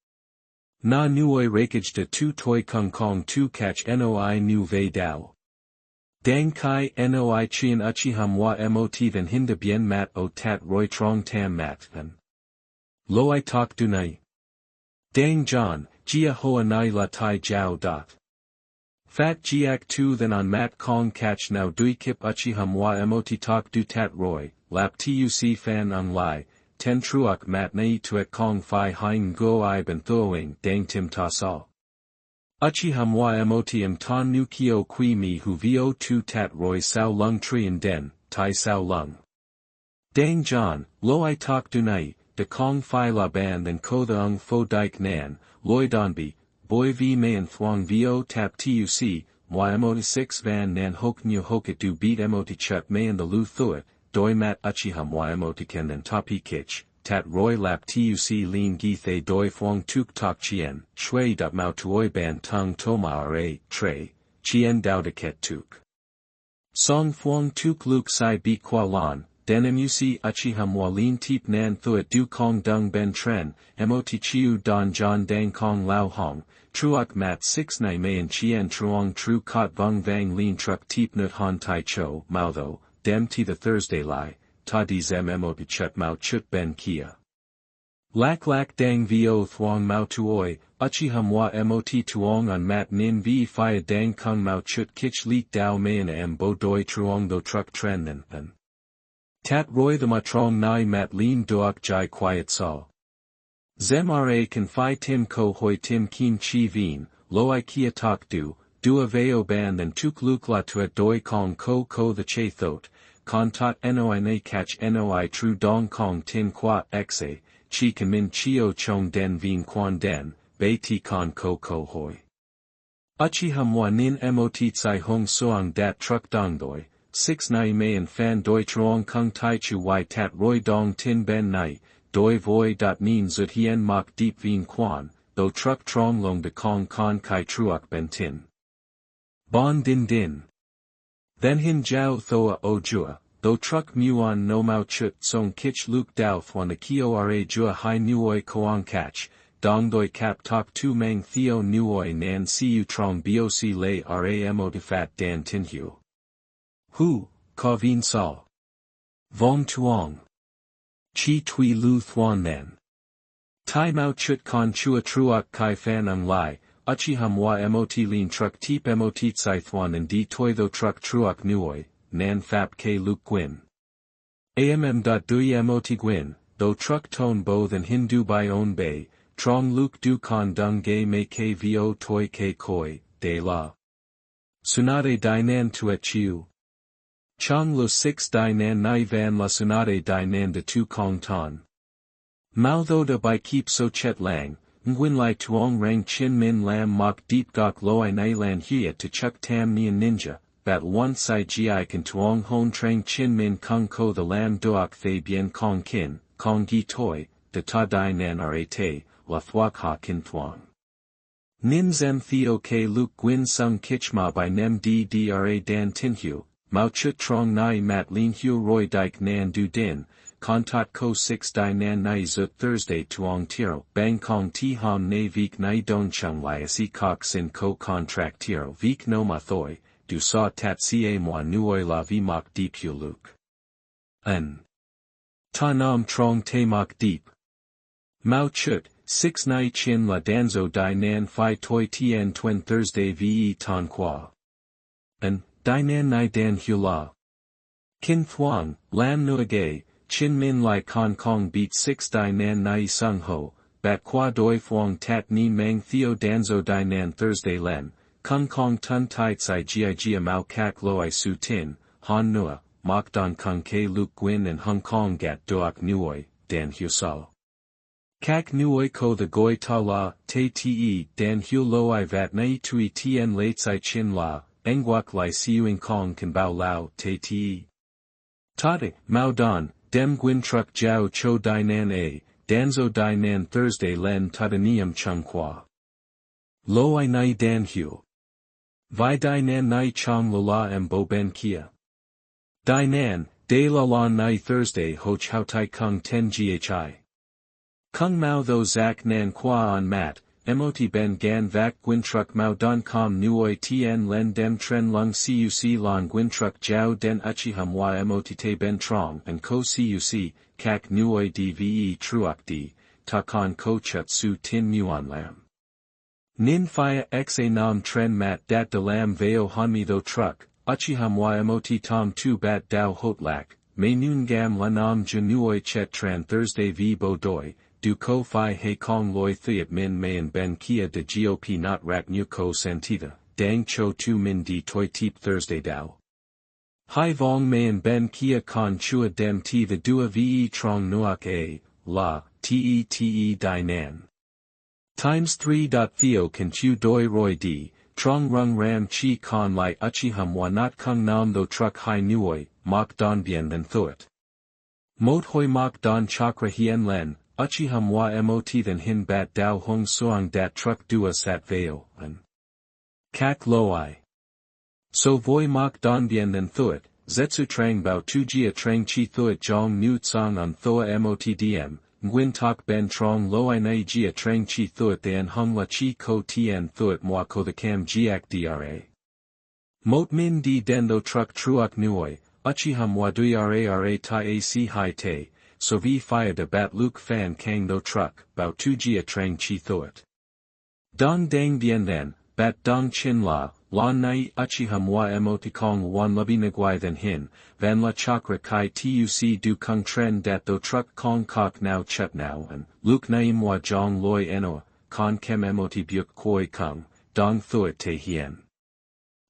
Na nuoi rakage de tu toi kung kong tu catch noi nu vei dao. Dang kai noi chien Uchiha mwa mot then hinda bien mat o tat roi trong tam mat then. Lo I tok du nai. Dang john, jia hoa nai la tai jiao dot. Fat jiak tu then on mat kong catch now dui kip Uchiha mwa mot tok du tat roi. Lap tuc fan on lai, ten truok mat nei tuet kong fi hein go I ben throwing dang tim ta sa. Uchiha mwa mot ton nu kio kui mi hu vo tu tat roi sao lung trien den, tai sao lung. Dang john, lo I tok du nai, de kong fi la ban then ko the ung fo dike nan, loi donbi, boy v mayan thuong vo tap tuc, emoti 6 van nan hok nu hoket du beat emoti chut mayan the lu thuet, doi mat Uchiha emoti ken then tapi kich, tat roy lap tuc lean gi thay doi fwang tuk tok chien, shui dap mao tuoi ban tung toma ra, tre, chien dao de ket tuk. Song fwang tuk luk sai bi kwa lan, den muc Uchiha lin tip nan thuet du kong dung ben tren, emoti chiu don john dang kong lao hong, truok mat 6 nai mayan chien truong tru kot vung vang lin truck tip nut han tai cho, mao tho, dem ti the Thursday lai, ta di zem emoti chut mao chut ben kia. Lak dang vo thuong mao tuoi, Uchiha emoti tuong on mat nin vi fia dang kung mao chut kich lik dao mayan em bo doi truong do truck tren then. Tat roy the matrong nai mat lin doak jai quiet saw. Zem ra kan fi tim ko hoi tim keen chi veen, lo I kia tak du a veo ban then tuk luk la tuet doi kong ko the che thot, kon tot noi na catch noi tru dong kong tin qua exe, chi kan min chio chong den veen quan den, bei ti kon ko hoi. Uchiha nin mot tsai hong soang dat truck dong doi, 6 nai mayan fan doi truong kung tai chu y tat roy dong tin ben nai, doi voi dot nin zut hien mok deep veen quan, though truck trong long de kong con kai truok ben tin. Bon din. Then hin jiao thoa o jua, though truck muon no mao chut song kich luk dao thwan a kiora jua hai nuoi koang catch, dong doi cap tok tu mang theo nuoi nan siu trong boc lay ramo de fat dan tin hu. Hu, ka veen sao. Vong tuong. Chi tui lu thuan nan. Tai mao chut con chua truok kai fan ang lai, Uchiha mot lin truck tip mot tsai thuan and di toi tho truck truok nuoi, nan fap ke luk gwin. Dui mot gwin, though truck tone bo than hindu by own bay, trong luk du con dung gay me ke vo toi ke koi, de la. Sunade dinan tuet chiu. Chong lo 6 dinan nai van la sunade dinan de tu kong ton. Mao tho da by keep so chet lang, ngwin lai tuong rang chin min lam mok deep gok loi nai lan hiet to chuk tam nian ninja, bat one sai gi kan tuong hon trang chin min kung ko the lam doak thay bien kong kin, kong gi toi, de ta dinan ra te, la thuak ha kin thuong. Nin zem theo ke luk gwin sung kichma by nem ddra dan tinhu, mao chut trong nai mat lin hu roy dike nan du din, kontat ko 6 di nan nai zut Thursday tuong tiro, bang kong ti ham ne vik nai don chung lai si kok sin ko contract tiro vik no ma thoi, du sa tat ca moi nuoi la vi mok deep hu luk. An. Ta nam trong te mok deep. Mao chut, 6 nai chin la danzo di nan fi toi tien twin Thursday ve ton qua. An. Dinan nai dan hu la. Kin thuang, lam nuagay, chin min lai kong kong beat 6 dinan nai sung ho, bat qua doi phuong tat ni mang theo danzo dinan Thursday len, kung kong tun tai tsai gia mao kak lo I su tin, han nua, mok don kung ke luk gwin and Hong Kong gat doak nuoi, dan hu sao. Kak nuoi ko the goi ta la, te te dan hu lo I vat nai tui tien late tsai chin la, engwak lai siuing kong kan bao lao te te. Tade, mao don, dem gwin truck jiao cho dinan a, danzo dinan Thursday len tadanium chung qua. Lo I nai dan hu. Vi dinan nai chong la em bo ben kia. Dinan, de la la nai Thursday ho chao tai kung 10 ghi. Kung mao tho zak nan qua on mat, mot ben gan vak gwin truck mao don com nuoi tien len dem tren lung cuc lon gwin truck jiao den Uchiha mot te ben trong and ko cuc, kak nuoi dve truok di, ta con ko chut su tin muon lam. Nin fia xa nam tren mat dat de lam veo hanmi tho truck, Uchiha mot tom tu bat dao hot lak, may noon gam la nam ju nuoi chet tran Thursday v bo doi, du ko fi he kong loi thiat min mayan ben kia de gop not rat nu ko santita, dang cho tu min di toi teep Thursday dao. Hai vong mayan ben kia con chua dem ti the dua ve trong nuak a, la, te di nan. Times 3. Theo kan chu doi roy di, trong rung ram chi con lai Uchiha wa not kung nam tho truck hai nuoi, mok don bien than thuet. Mot hoi mok don chakra hien len, Uchiha wa mot than hin bat dao hong suang dat truck dua sat veo, and kak loi. So voi mok don bien than thuet, zetsu trang bao tu jia trang chi thuet jong nu tsang on thoa motdm, nguyen tok ben trong loi nai jia trang chi thuet than hung la chi ko tien thuet moi ko the cam jiak dra. Mot min di den tho truck truak nuoi, Uchiha wa dui ra ta ac hai te, so vi fire de bat luke fan kang tho truck, bao tu jia trang chi thuet. Dong dang bien then, bat dong chin la, lon nai Uchiha wa emotikong wan labi nagwai than hin, van la chakra kai tuc du kung tren dat tho truck kong kok now chut now and, luke naim wa jong loi enoa, kon kem emoti byuk koi kung, dong thuet te hien.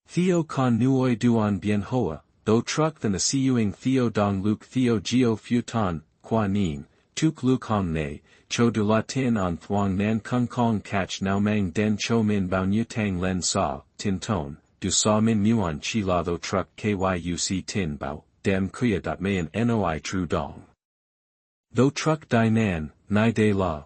Theo con nuoi duan bien hoa, tho truck than the siuing theo dong luke theo geo futon, qua nin, tuk luke hom ne, cho du la tin on thuang nan kung kong catch now mang den cho min bao nu tang len sa, tin ton, du sa min muon chi la tho truck kyuc tin bao, dem kuya dot mayan noi tru dong. Tho truck di nan, nai de la.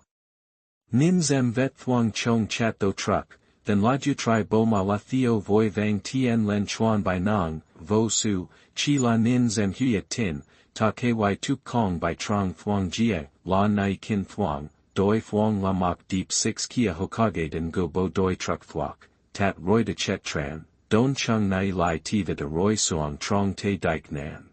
Nin zem vet thuang chong chat tho truck, then la ju tri bo ma la theo voi vang tien len chuan by nang, vo su, chi la nin zem huyet tin, ta ky tuk kong by trong thuang jie, la nai kin thuang, doi thuang la mok deep 6 kia hokage den go bo doi truck thuak, tat roi de chet tran, don chung nai lai ti the de roi suang trong te dike nan.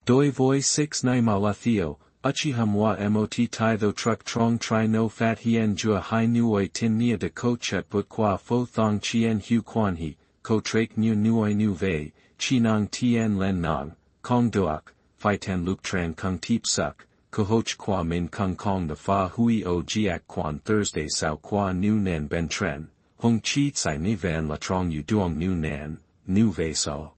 Doi voi 6 nai ma la theo, Uchiha wa mot tai tho truck trong tri no fat hien jua hai nuoi tin nia de ko chet but qua fo thong chien hu quan hi, ko trake nu nuoi nu vei, chi nang tien len nang, kong duak, phi ten luk tran kung teep suk, ko hoch qua min kung kong the fa hui o jiak quan Thursday sao qua nu nen ben tren, hong chi tsai ni van la trong yu duong nu nan, nu vei so.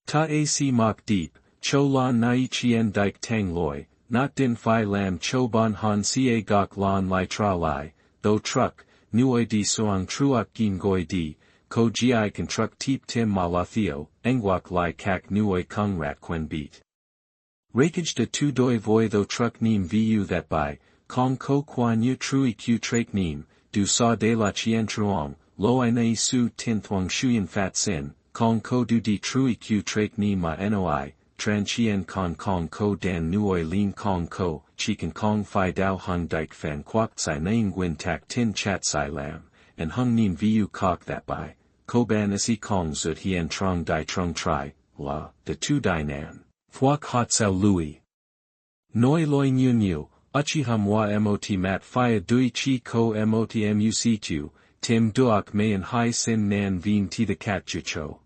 Ta ac mok deep, cho lan nai chien dike tang loi, not din phi lam cho bon han ca gok lan lai tra lai, tho truck, nuoi di suang truak gin goi di, ko gi kan truck teep tim ma la theo, engwak lai kak nuoi kung rat quen beat. Rakage de tu doi voi tho truck neem vu that by, kong ko quan yu trui q trake neem, du sa de la chien truong, lo I nai su tin thuang shuyen fat sin, kong ko du di trui q trake neem ma noi, tran chien kong ko dan nuoi lin kong ko, chi kan kong phi dao hung dike fan kwak tsai naing gwin tak tin chat sai lam, and hung neem vu kok that by, ko ban isi kong zut hien trong di trong tri, la, de tu di nan. Thuak hot sao lui. Noi loi nu, Uchiha wa mot mat fia dui chi ko mot muc tu, tim duak mayan hai sin nan vien ti the cat jucho.